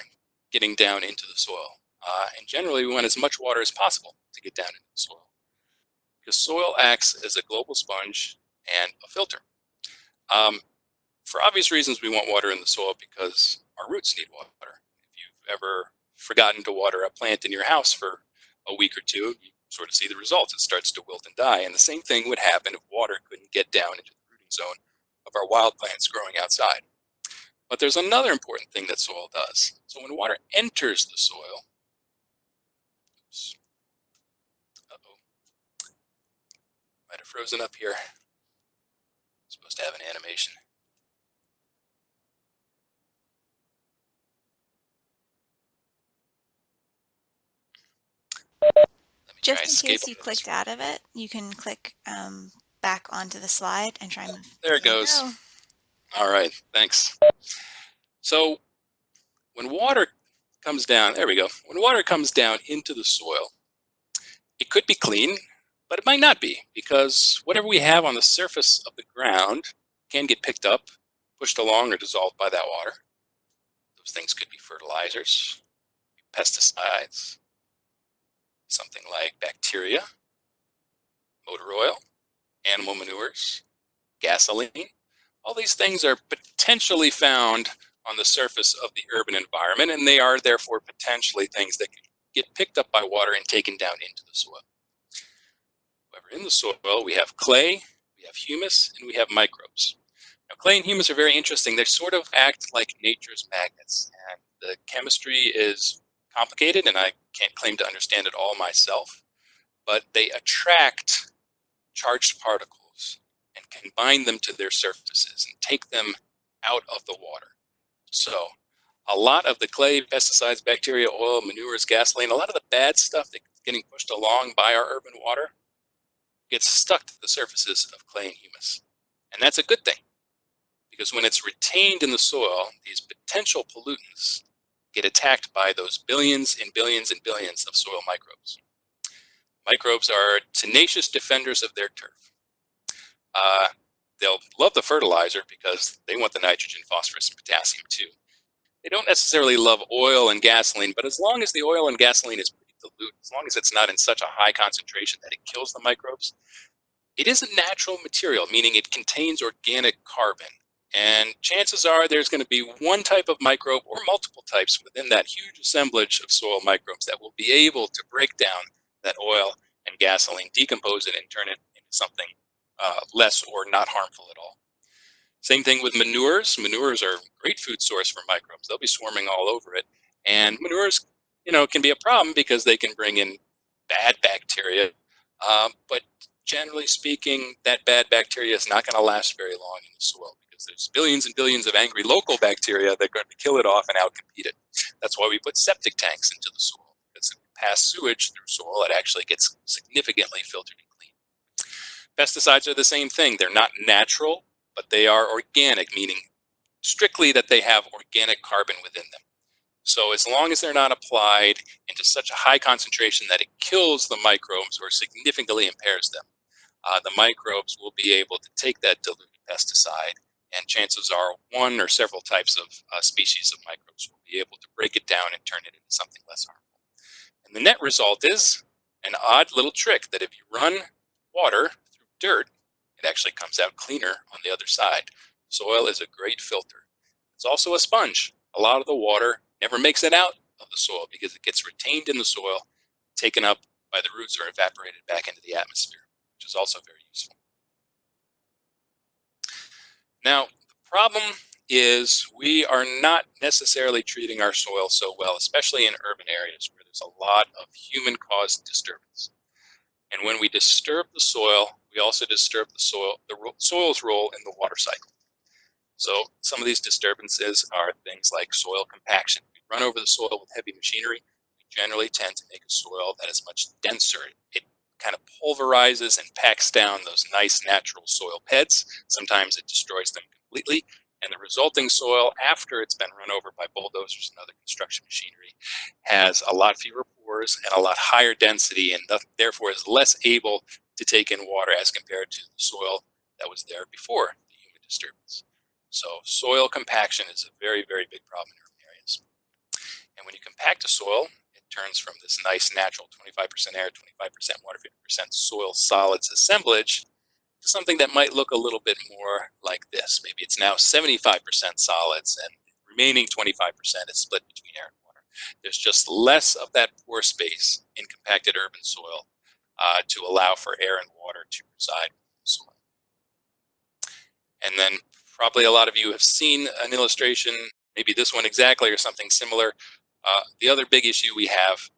Speaker 2: getting down into the soil, and generally we want as much water as possible to get down into the soil, because soil acts as a global sponge and a filter. For obvious reasons, we want water in the soil because our roots need water. If you've ever forgotten to water a plant in your house for a week or two, you sort of see the results. It starts to wilt and die. And the same thing would happen if water couldn't get down into the rooting zone of our wild plants growing outside. But there's another important thing that soil does. So when water enters the soil, oops, uh-oh, might have frozen up here. I'm supposed to have an animation. Let me try
Speaker 1: Just in
Speaker 2: escape
Speaker 1: case
Speaker 2: on
Speaker 1: you
Speaker 2: this
Speaker 1: clicked
Speaker 2: one.
Speaker 1: out of it, you can click back onto the slide and try and move.
Speaker 2: There it
Speaker 1: There you
Speaker 2: goes.
Speaker 1: go.
Speaker 2: All right, thanks. So when water comes down, there we go. When water comes down into the soil, it could be clean, but it might not be, because whatever we have on the surface of the ground can get picked up, pushed along, or dissolved by that water. Those things could be fertilizers, pesticides, something like bacteria, motor oil, animal manures, gasoline. All these things are potentially found on the surface of the urban environment, and they are therefore potentially things that can get picked up by water and taken down into the soil. However, in the soil, we have clay, we have humus, and we have microbes. Now, clay and humus are very interesting. They sort of act like nature's magnets, and the chemistry is complicated, and I can't claim to understand it all myself, but they attract charged particles and can bind them to their surfaces and take them out of the water. So a lot of the clay, pesticides, bacteria, oil, manures, gasoline, a lot of the bad stuff that's getting pushed along by our urban water gets stuck to the surfaces of clay and humus. And that's a good thing, because when it's retained in the soil, these potential pollutants get attacked by those billions and billions and billions of soil microbes. Microbes are tenacious defenders of their turf. They'll love the fertilizer because they want the nitrogen, phosphorus, and potassium too. They don't necessarily love oil and gasoline, but as long as the oil and gasoline is pretty dilute, as long as it's not in such a high concentration that it kills the microbes, it is a natural material, meaning it contains organic carbon. And chances are there's going to be one type of microbe or multiple types within that huge assemblage of soil microbes that will be able to break down that oil and gasoline, decompose it, and turn it into something less or not harmful at all. Same thing with manures. Manures are a great food source for microbes. They'll be swarming all over it. And manures, can be a problem because they can bring in bad bacteria. But generally speaking, that bad bacteria is not going to last very long in the soil because there's billions and billions of angry local bacteria that are going to kill it off and outcompete it. That's why we put septic tanks into the soil. Because if we pass sewage through soil, it actually gets significantly filtered and cleaned. Pesticides are the same thing. They're not natural, but they are organic, meaning strictly that they have organic carbon within them. So as long as they're not applied into such a high concentration that it kills the microbes or significantly impairs them, the microbes will be able to take that diluted pesticide, and chances are one or several types of species of microbes will be able to break it down and turn it into something less harmful. And the net result is an odd little trick that if you run water through dirt, it actually comes out cleaner on the other side. Soil is a great filter. It's also a sponge. A lot of the water never makes it out of the soil because it gets retained in the soil, taken up by the roots, or evaporated back into the atmosphere, which is also very useful. Now, the problem is we are not necessarily treating our soil so well, especially in urban areas where there's a lot of human-caused disturbance. And when we disturb the soil, we also disturb the soil's role in the water cycle. So some of these disturbances are things like soil compaction. We run over the soil with heavy machinery. We generally tend to make a soil that is much denser. It kind of pulverizes and packs down those nice natural soil beds. Sometimes it destroys them completely. And the resulting soil, after it's been run over by bulldozers and other construction machinery, has a lot fewer pores and a lot higher density, and therefore is less able to take in water as compared to the soil that was there before the human disturbance. So soil compaction is a very, very big problem in urban areas. And when you compact a soil, it turns from this nice natural 25% air, 25% water, 50% soil solids assemblage to something that might look a little bit more like this. Maybe it's now 75% solids and the remaining 25% is split between air and water. There's just less of that pore space in compacted urban soil to allow for air and water to reside in the soil. And then probably a lot of you have seen an illustration, maybe this one exactly or something similar. The other big issue we have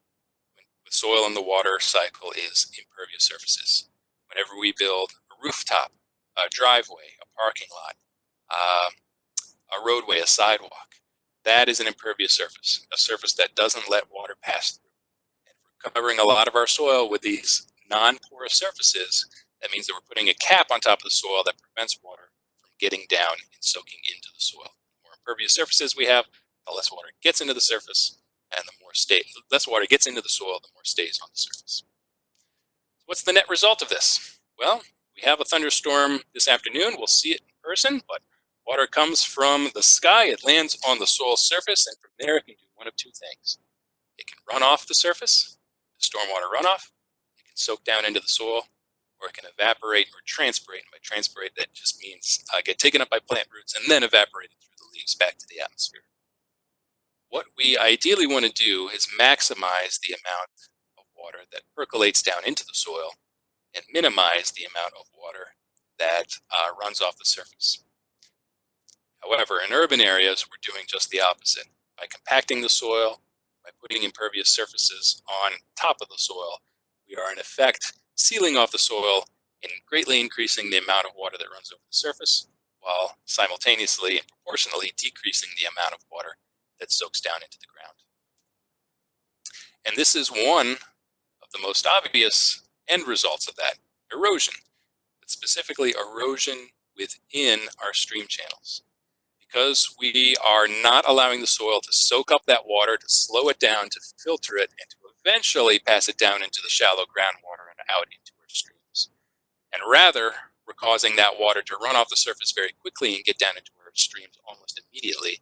Speaker 2: with soil and the water cycle is impervious surfaces. Whenever we build a rooftop, a driveway, a parking lot, a roadway, a sidewalk, that is an impervious surface, a surface that doesn't let water pass through. And if we're covering a lot of our soil with these non-porous surfaces, that means that we're putting a cap on top of the soil that prevents water getting down and soaking into the soil. The more impervious surfaces we have, the less water gets into the surface, and the less water gets into the soil, the more stays on the surface. What's the net result of this? Well, we have a thunderstorm this afternoon. We'll see it in person, but water comes from the sky. It lands on the soil surface, and from there it can do one of two things. It can run off the surface, the stormwater runoff. It can soak down into the soil, or it can evaporate or transpirate. And by transpirate, that just means get taken up by plant roots and then evaporated through the leaves back to the atmosphere. What we ideally want to do is maximize the amount of water that percolates down into the soil and minimize the amount of water that runs off the surface. However, in urban areas, we're doing just the opposite. By compacting the soil, by putting impervious surfaces on top of the soil, we are in effect sealing off the soil and greatly increasing the amount of water that runs over the surface, while simultaneously and proportionally decreasing the amount of water that soaks down into the ground. And this is one of the most obvious end results of that, erosion, but specifically erosion within our stream channels. Because we are not allowing the soil to soak up that water, to slow it down, to filter it, and to eventually pass it down into the shallow groundwater and out into our streams. And rather, we're causing that water to run off the surface very quickly and get down into our streams almost immediately.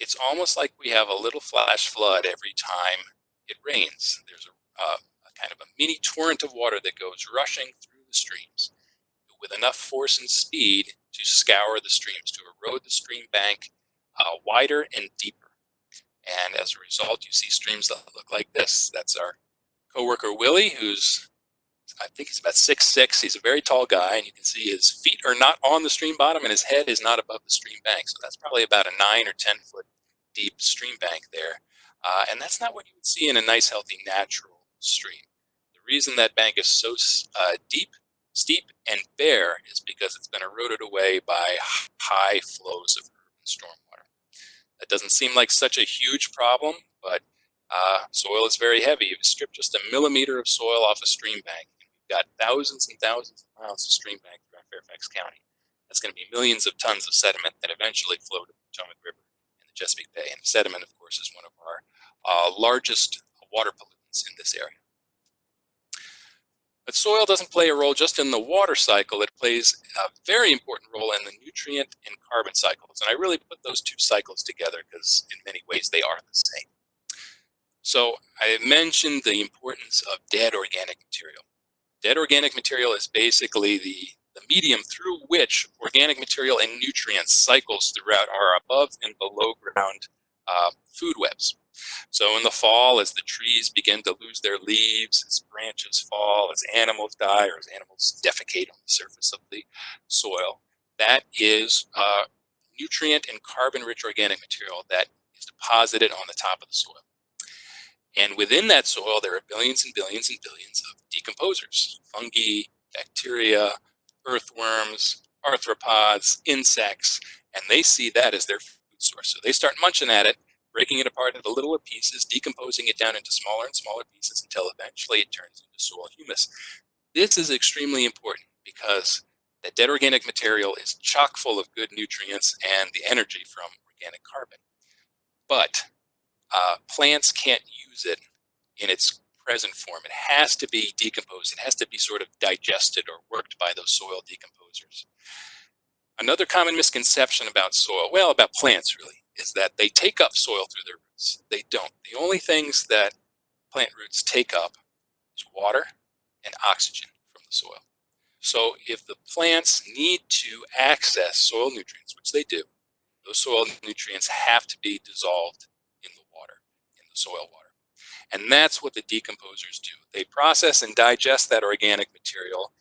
Speaker 2: it's almost like we have a little flash flood every time it rains. There's a kind of a mini torrent of water that goes rushing through the streams with enough force and speed to scour the streams, to erode the stream bank wider and deeper. And as a result, you see streams that look like this. That's our coworker Willie, who's, I think he's about 6'6". He's a very tall guy, and you can see his feet are not on the stream bottom and his head is not above the stream bank. So that's probably about a 9 or 10 foot deep stream bank there. And that's not what you would see in a nice, healthy, natural stream. The reason that bank is so deep, steep, and bare is because it's been eroded away by high flows of urban stormwater. That doesn't seem like such a huge problem, but soil is very heavy. If you strip just a millimeter of soil off a stream bank, we've got thousands and thousands of miles of stream bank throughout Fairfax County. That's going to be millions of tons of sediment that eventually flow to the Potomac River and the Chesapeake Bay. And sediment, of course, is one of our largest water pollutants in this area. But soil doesn't play a role just in the water cycle. It plays a very important role in the nutrient and carbon cycles. And I really put those two cycles together because in many ways they are the same. So I mentioned the importance of dead organic material. Dead organic material is basically the medium through which organic material and nutrients cycles throughout our above and below ground food webs. So in the fall, as the trees begin to lose their leaves, as branches fall, as animals die, or as animals defecate on the surface of the soil, that is nutrient and carbon-rich organic material that is deposited on the top of the soil. And within that soil, there are billions and billions and billions of decomposers, fungi, bacteria, earthworms, arthropods, insects, and they see that as their food source. So they start munching at it, breaking it apart into littler pieces, decomposing it down into smaller and smaller pieces until eventually it turns into soil humus. This is extremely important because that dead organic material is chock full of good nutrients and the energy from organic carbon. But plants can't use it in its present form. It has to be decomposed. It has to be sort of digested or worked by those soil decomposers. Another common misconception about soil, well, about plants really, is that they take up soil through their roots. They don't. The only things that plant roots take up is water and oxygen from the soil. So if the plants need to access soil nutrients, which they do, those soil nutrients have to be dissolved in the water, in the soil water. And that's what the decomposers do. They process and digest that organic material.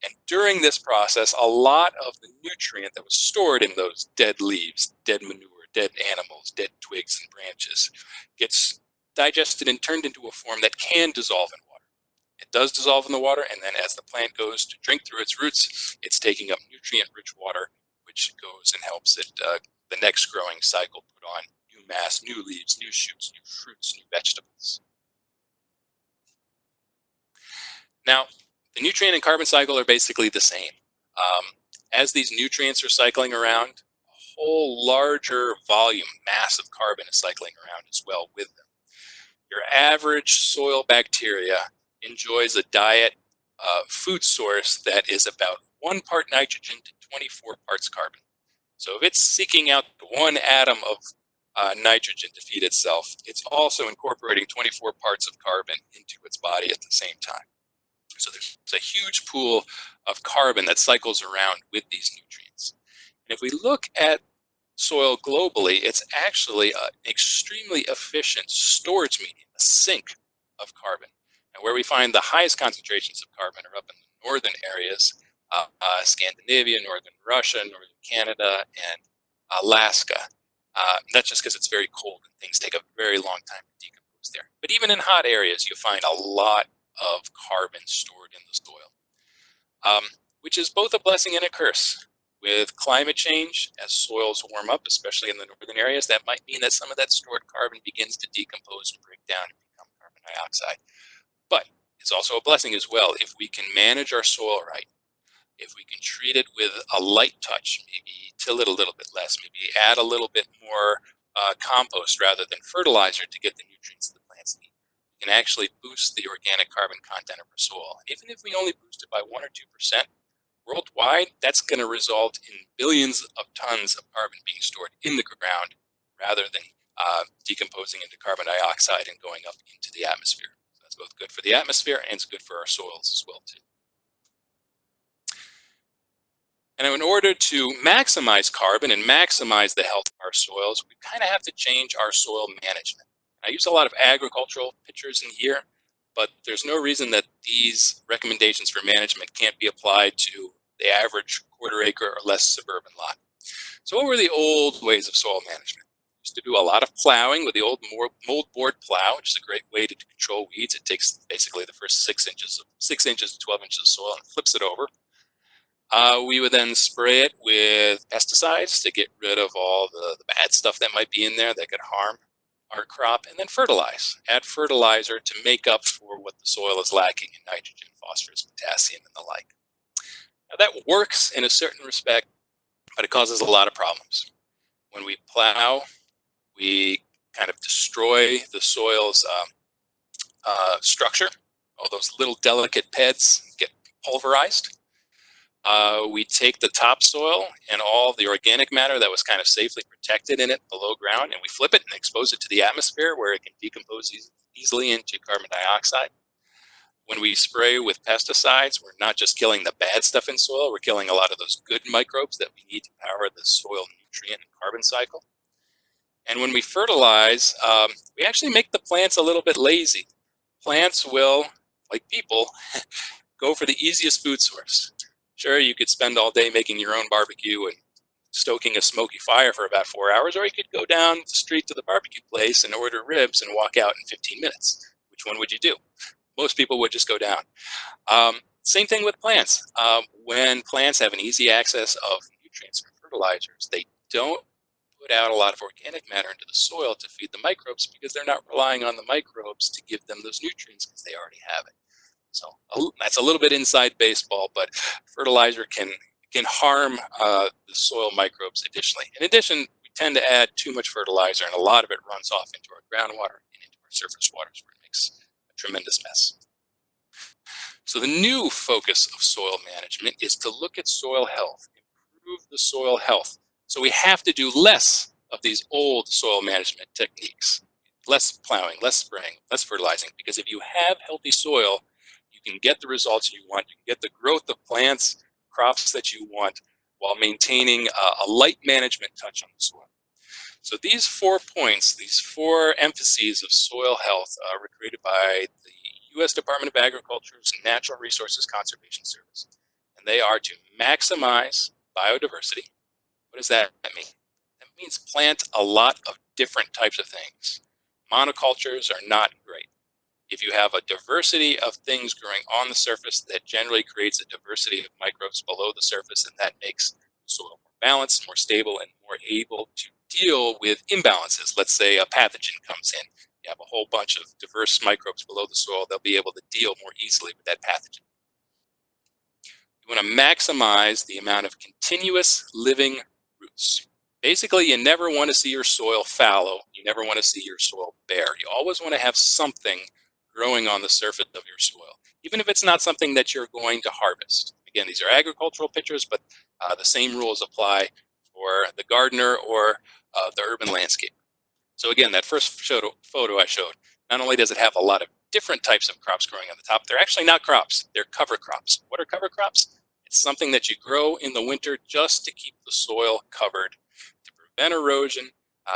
Speaker 2: And during this process, a lot of the nutrient that was stored in those dead leaves, dead manure, dead animals, dead twigs and branches gets digested and turned into a form that can dissolve in water. It does dissolve in the water, and then as the plant goes to drink through its roots, it's taking up nutrient-rich water, which goes and helps it the next growing cycle put on new mass, new leaves, new shoots, new fruits, new vegetables. Now, the nutrient and carbon cycle are basically the same. As these nutrients are cycling around, a whole larger volume, mass of carbon is cycling around as well with them. Your average soil bacteria enjoys a diet food source that is about 1 part nitrogen to 24 parts carbon. So if it's seeking out 1 atom of nitrogen to feed itself, it's also incorporating 24 parts of carbon into its body at the same time. So there's a huge pool of carbon that cycles around with these nutrients. And if we look at soil globally, it's actually an extremely efficient storage medium, a sink of carbon. And where we find the highest concentrations of carbon are up in the northern areas, Scandinavia, northern Russia, northern Canada, and Alaska. That's just because it's very cold and things take a very long time to decompose there. But even in hot areas, you find a lot of carbon stored in the soil, which is both a blessing and a curse. With climate change, as soils warm up, especially in the northern areas, that might mean that some of that stored carbon begins to decompose and break down and become carbon dioxide. But it's also a blessing as well if we can manage our soil right. If we can treat it with a light touch, maybe till it a little bit less, maybe add a little bit more compost rather than fertilizer to get the nutrients the plants need, we can actually boost the organic carbon content of our soil. And even if we only boost it by 1 or 2%, worldwide, that's going to result in billions of tons of carbon being stored in the ground rather than decomposing into carbon dioxide and going up into the atmosphere. So that's both good for the atmosphere and it's good for our soils as well too. And in order to maximize carbon and maximize the health of our soils, we kind of have to change our soil management. I use a lot of agricultural pictures in here, but there's no reason that these recommendations for management can't be applied to the average quarter acre or less suburban lot. So what were the old ways of soil management? Used to do a lot of plowing with the old mold board plow, which is a great way to control weeds. It takes basically the first 6 inches to 12 inches of soil and flips it over. We would then spray it with pesticides to get rid of all the bad stuff that might be in there that could harm our crop, and then fertilize. Add fertilizer to make up for what the soil is lacking in nitrogen, phosphorus, potassium, and the like. Now that works in a certain respect, but it causes a lot of problems. When we plow, we kind of destroy the soil's structure. All those little delicate beds get pulverized. We take the topsoil and all the organic matter that was kind of safely protected in it below ground, and we flip it and expose it to the atmosphere where it can decompose easily into carbon dioxide. When we spray with pesticides, we're not just killing the bad stuff in soil, we're killing a lot of those good microbes that we need to power the soil nutrient and carbon cycle. And when we fertilize, we actually make the plants a little bit lazy. Plants will, like people, go for the easiest food source. Sure, you could spend all day making your own barbecue and stoking a smoky fire for about 4 hours, or you could go down the street to the barbecue place and order ribs and walk out in 15 minutes. Which one would you do? Most people would just go down. Same thing with plants. When plants have an easy access of nutrients from fertilizers, they don't put out a lot of organic matter into the soil to feed the microbes because they're not relying on the microbes to give them those nutrients because they already have it. So that's a little bit inside baseball, but fertilizer can harm the soil microbes additionally. In addition, we tend to add too much fertilizer, and a lot of it runs off into our groundwater and into our surface waters where it makes a tremendous mess. So the new focus of soil management is to look at soil health, improve the soil health. So we have to do less of these old soil management techniques, less plowing, less spraying, less fertilizing, because if you have healthy soil, you can get the results you want, you can get the growth of plants, crops that you want, while maintaining a light management touch on the soil. So these 4 points, these 4 emphases of soil health were created by the U.S. Department of Agriculture's Natural Resources Conservation Service. And they are to maximize biodiversity. What does that mean? That means plant a lot of different types of things. Monocultures are not great. If you have a diversity of things growing on the surface, that generally creates a diversity of microbes below the surface, and that makes the soil more balanced, more stable, and more able to deal with imbalances. Let's say a pathogen comes in. You have a whole bunch of diverse microbes below the soil, they'll be able to deal more easily with that pathogen. You want to maximize the amount of continuous living roots. Basically, you never want to see your soil fallow. You never want to see your soil bare. You always want to have something growing on the surface of your soil, even if it's not something that you're going to harvest. Again, these are agricultural pictures, but the same rules apply for the gardener or the urban landscape. So again, that first photo I showed, not only does it have a lot of different types of crops growing on the top, they're actually not crops, they're cover crops. What are cover crops? It's something that you grow in the winter just to keep the soil covered, to prevent erosion,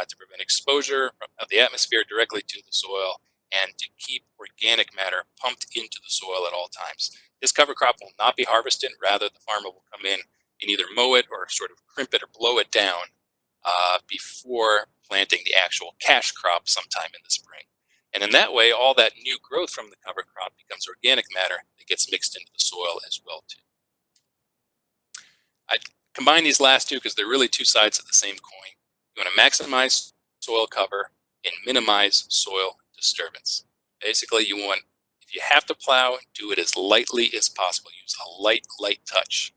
Speaker 2: to prevent exposure of the atmosphere directly to the soil, and to keep organic matter pumped into the soil at all times. This cover crop will not be harvested. Rather, the farmer will come in and either mow it or sort of crimp it or blow it down before planting the actual cash crop sometime in the spring. And in that way, all that new growth from the cover crop becomes organic matter that gets mixed into the soil as well too. I combine these last two because they're really two sides of the same coin. You want to maximize soil cover and minimize soil disturbance. Basically, you want, if you have to plow, do it as lightly as possible. Use a light touch.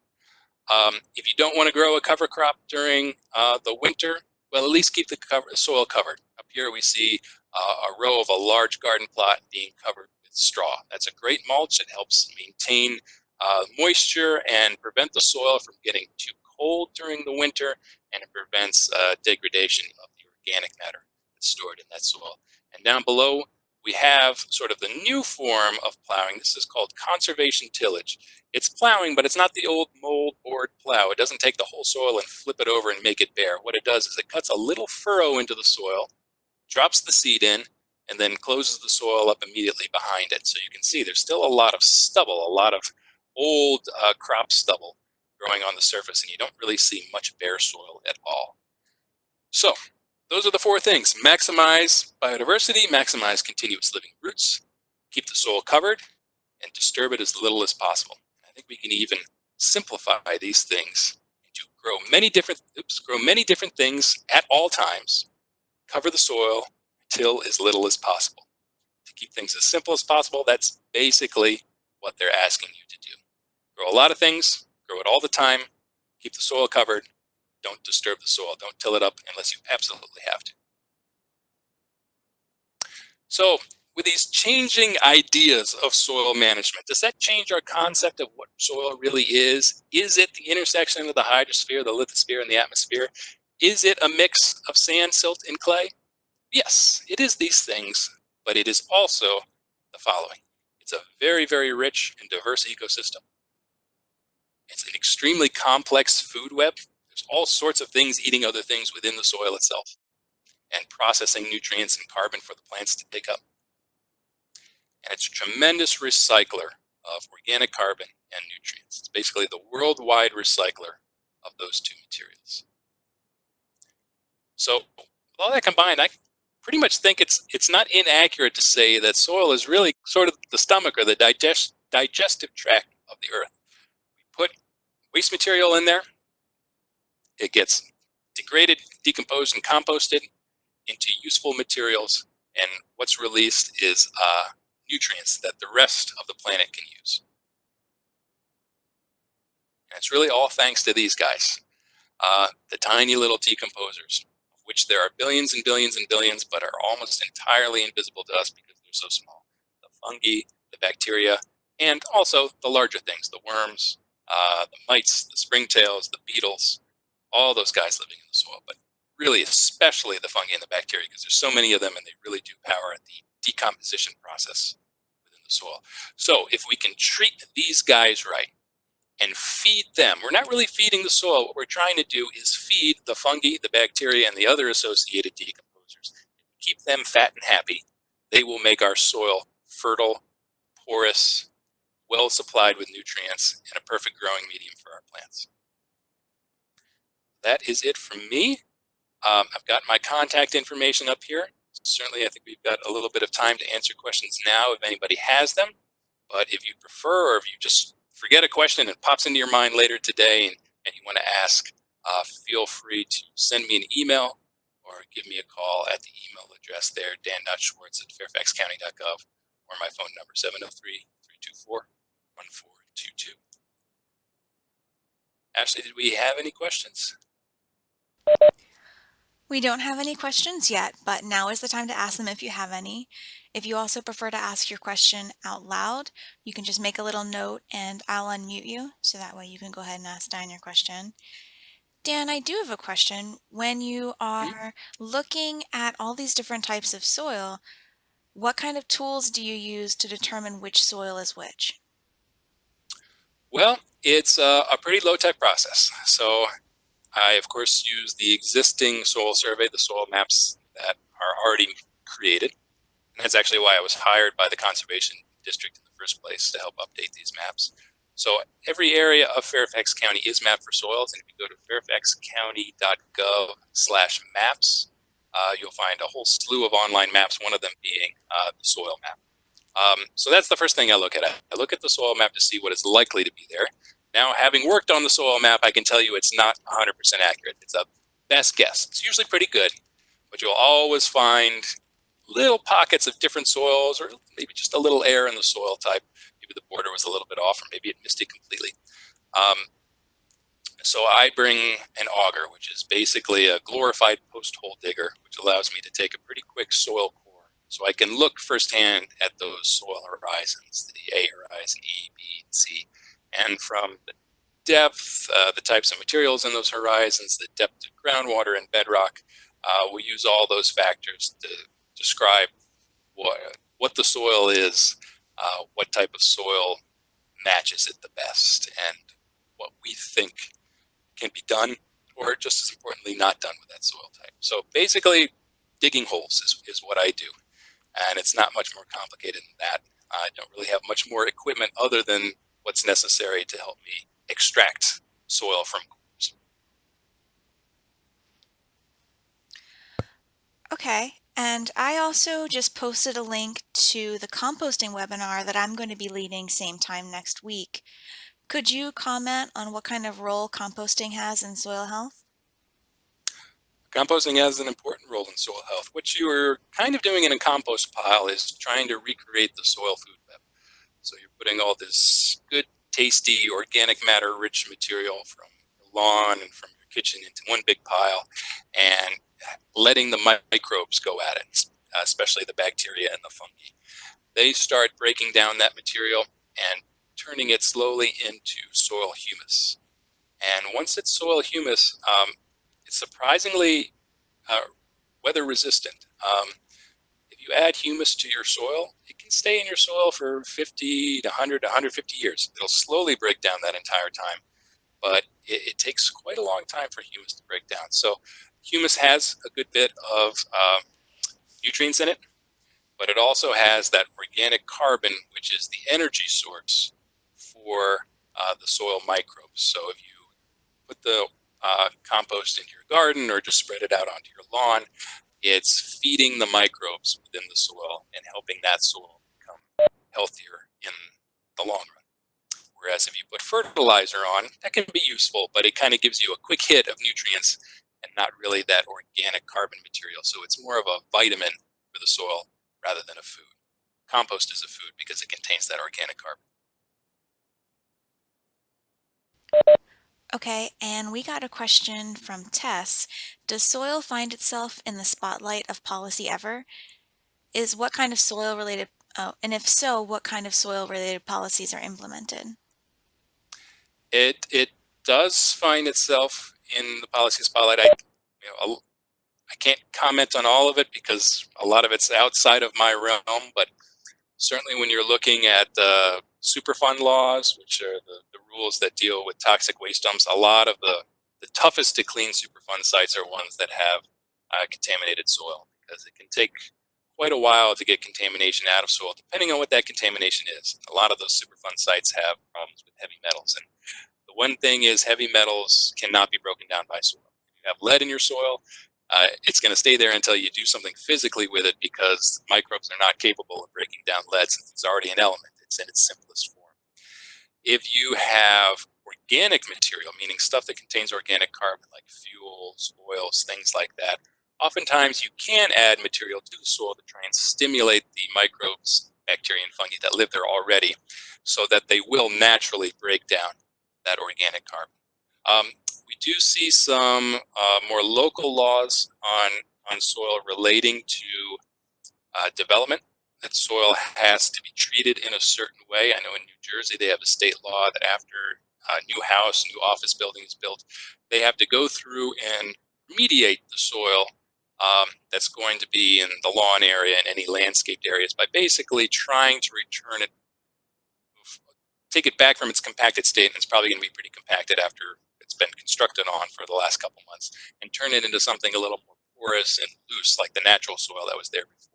Speaker 2: If you don't want to grow a cover crop during the winter, well, at least keep the soil covered. Up here we see a row of a large garden plot being covered with straw. That's a great mulch. It helps maintain moisture and prevent the soil from getting too cold during the winter, and it prevents degradation of the organic matter that's stored in that soil. And down below, we have sort of the new form of plowing. This is called conservation tillage. It's plowing, but it's not the old mold-board plow. It doesn't take the whole soil and flip it over and make it bare. What it does is it cuts a little furrow into the soil, drops the seed in, and then closes the soil up immediately behind it. So you can see there's still a lot of stubble, a lot of old crop stubble growing on the surface, and you don't really see much bare soil at all. So those are the four things: maximize biodiversity, maximize continuous living roots, keep the soil covered, and disturb it as little as possible. I think we can even simplify these things to grow many different things at all times, cover the soil, till as little as possible. To keep things as simple as possible, that's basically what they're asking you to do. Grow a lot of things, grow it all the time, keep the soil covered, don't disturb the soil, don't till it up unless you absolutely have to. So, with these changing ideas of soil management, does that change our concept of what soil really is? Is it the intersection of the hydrosphere, the lithosphere, and the atmosphere? Is it a mix of sand, silt, and clay? Yes, it is these things, but it is also the following. It's a very, very rich and diverse ecosystem. It's an extremely complex food web. There's all sorts of things eating other things within the soil itself and processing nutrients and carbon for the plants to take up. And it's a tremendous recycler of organic carbon and nutrients. It's basically the worldwide recycler of those two materials. So with all that combined, I pretty much think it's not inaccurate to say that soil is really sort of the stomach or the digestive tract of the earth. We put waste material in there, it gets degraded, decomposed, and composted into useful materials, and what's released is nutrients that the rest of the planet can use. And it's really all thanks to these guys, the tiny little decomposers, of which there are billions and billions and billions, but are almost entirely invisible to us because they're so small. The fungi, the bacteria, and also the larger things, the worms, the mites, the springtails, the beetles, all those guys living in the soil, but really especially the fungi and the bacteria, because there's so many of them and they really do power the decomposition process within the soil. So if we can treat these guys right and feed them, we're not really feeding the soil. What we're trying to do is feed the fungi, the bacteria, and the other associated decomposers. Keep them fat and happy. They will make our soil fertile, porous, well supplied with nutrients, and a perfect growing medium for our plants. That is it from me. I've got my contact information up here. Certainly, I think we've got a little bit of time to answer questions now if anybody has them. But if you prefer, or if you just forget a question and it pops into your mind later today and you want to ask, feel free to send me an email or give me a call at the email address there, dan.schwartz@fairfaxcounty.gov, or my phone number, 703-324-1422. Ashley, did we have any questions?
Speaker 1: We don't have any questions yet, but now is the time to ask them if you have any. If you also prefer to ask your question out loud, you can just make a little note and I'll unmute you, so that way you can go ahead and ask Dan your question. Dan, I do have a question. When you are looking at all these different types of soil, what kind of tools do you use to determine which soil is which?
Speaker 2: Well, it's a pretty low-tech process. So I, of course, use the existing soil survey, the soil maps that are already created. And that's actually why I was hired by the Conservation District in the first place, to help update these maps. So every area of Fairfax County is mapped for soils, and if you go to fairfaxcounty.gov/maps, you'll find a whole slew of online maps, one of them being the soil map. So that's the first thing I look at. I look at the soil map to see what is likely to be there. Now, having worked on the soil map, I can tell you it's not 100% accurate. It's a best guess. It's usually pretty good, but you'll always find little pockets of different soils, or maybe just a little error in the soil type. Maybe the border was a little bit off, or maybe it missed it completely. So I bring an auger, which is basically a glorified post-hole digger, which allows me to take a pretty quick soil core, so I can look firsthand at those soil horizons, the A horizon, E, B, and C, and from the depth, the types of materials in those horizons, the depth of groundwater and bedrock, we use all those factors to describe what the soil is, what type of soil matches it the best, and what we think can be done, or just as importantly, not done with that soil type. So basically, digging holes is what I do, and it's not much more complicated than that. I don't really have much more equipment other than what's necessary to help me extract soil from cores.
Speaker 1: Okay, and I also just posted a link to the composting webinar that I'm going to be leading same time next week. Could you comment on what kind of role composting has in soil health?
Speaker 2: Composting has an important role in soil health. What you are kind of doing in a compost pile is trying to recreate the soil food web. So you're putting all this good, tasty, organic matter-rich material from your lawn and from your kitchen into one big pile and letting the microbes go at it, especially the bacteria and the fungi. They start breaking down that material and turning it slowly into soil humus. And once it's soil humus, it's surprisingly weather resistant. If you add humus to your soil, it can stay in your soil for 50 to 100 to 150 years. It'll slowly break down that entire time, but it takes quite a long time for humus to break down. So humus has a good bit of nutrients in it, but it also has that organic carbon, which is the energy source for the soil microbes. So if you put the compost into your garden or just spread it out onto your lawn, it's feeding the microbes within the soil and helping that soil become healthier in the long run. Whereas if you put fertilizer on, that can be useful, but it kind of gives you a quick hit of nutrients and not really that organic carbon material. So it's more of a vitamin for the soil rather than a food. Compost is a food because it contains that organic carbon.
Speaker 1: Okay, and we got a question from Tess. Does soil find itself in the spotlight of policy ever? What kind of soil related, and if so, what kind of soil related policies are implemented?
Speaker 2: It does find itself in the policy spotlight. I can't comment on all of it because a lot of it's outside of my realm, but certainly when you're looking at Superfund laws, which are the rules that deal with toxic waste dumps, a lot of the toughest to clean Superfund sites are ones that have contaminated soil, because it can take quite a while to get contamination out of soil, depending on what that contamination is. A lot of those Superfund sites have problems with heavy metals. And the one thing is, heavy metals cannot be broken down by soil. If you have lead in your soil, it's going to stay there until you do something physically with it, because microbes are not capable of breaking down lead since it's already an element. It's in its simplest form. If you have organic material, meaning stuff that contains organic carbon, like fuels, oils, things like that, oftentimes you can add material to the soil to try and stimulate the microbes, bacteria, and fungi that live there already, so that they will naturally break down that organic carbon. We do see some more local laws on soil relating to development, that soil has to be treated in a certain way. I know in New Jersey they have a state law that after a new house, new office building is built, they have to go through and remediate the soil that's going to be in the lawn area and any landscaped areas by basically trying to return it, take it back from its compacted state, and it's probably going to be pretty compacted after it's been constructed on for the last couple months, and turn it into something a little more porous and loose, like the natural soil that was there before.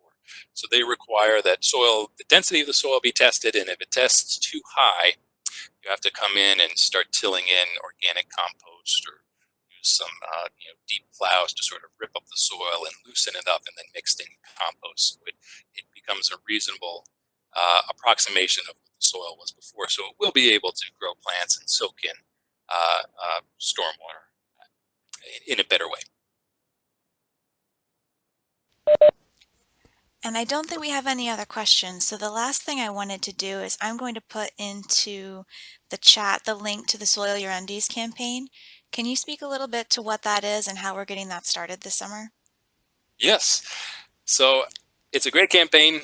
Speaker 2: So they require that the density of the soil be tested, and if it tests too high, you have to come in and start tilling in organic compost, or use some deep plows to sort of rip up the soil and loosen it up, and then mixed in compost. So it becomes a reasonable approximation of what the soil was before. So it will be able to grow plants and soak in stormwater in a better way.
Speaker 1: And I don't think we have any other questions. So the last thing I wanted to do is I'm going to put into the chat the link to the Soil Your Undies campaign. Can you speak a little bit to what that is and how we're getting that started this summer?
Speaker 2: Yes. So it's a great campaign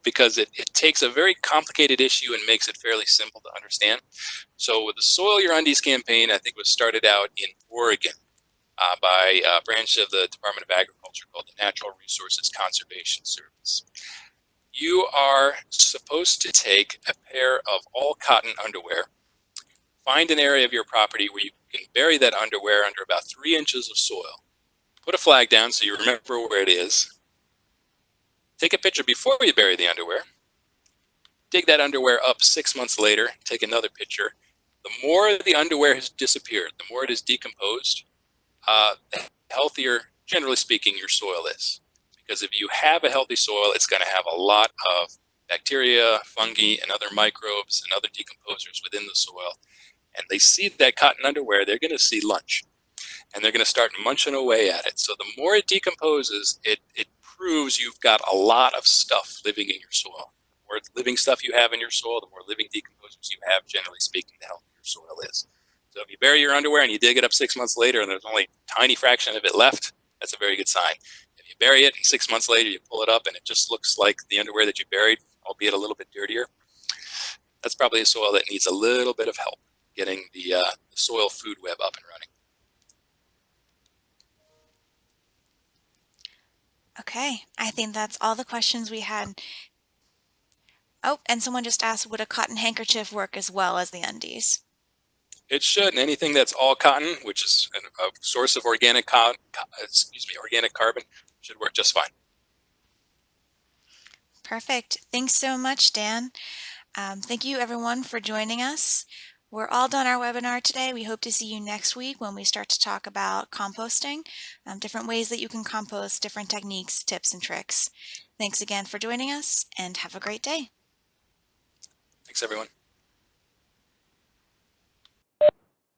Speaker 2: because it takes a very complicated issue and makes it fairly simple to understand. So with the Soil Your Undies campaign, I think it was started out in Oregon. by a branch of the Department of Agriculture called the Natural Resources Conservation Service. You are supposed to take a pair of all cotton underwear, find an area of your property where you can bury that underwear under about 3 inches of soil. Put a flag down so you remember where it is. Take a picture before you bury the underwear. Dig that underwear up 6 months later, take another picture. The more the underwear has disappeared, the more it is decomposed, the healthier, generally speaking, your soil is. Because if you have a healthy soil, it's going to have a lot of bacteria, fungi, and other microbes and other decomposers within the soil. And they see that cotton underwear, they're going to see lunch. And they're going to start munching away at it. So the more it decomposes, it proves you've got a lot of stuff living in your soil. The more living stuff you have in your soil, the more living decomposers you have, generally speaking, the healthier your soil is. So if you bury your underwear and you dig it up 6 months later and there's only a tiny fraction of it left, that's a very good sign. If you bury it and 6 months later you pull it up and it just looks like the underwear that you buried, albeit a little bit dirtier, that's probably a soil that needs a little bit of help getting the soil food web up and running.
Speaker 1: Okay, I think that's all the questions we had. Oh, and someone just asked, would a cotton handkerchief work as well as the undies?
Speaker 2: It should, and anything that's all cotton, which is a source of organic organic carbon, should work just fine.
Speaker 1: Perfect. Thanks so much, Dan. Thank you everyone for joining us. We're all done our webinar today. We hope to see you next week when we start to talk about composting, different ways that you can compost, different techniques, tips, and tricks. Thanks again for joining us and have a great day.
Speaker 2: Thanks, everyone.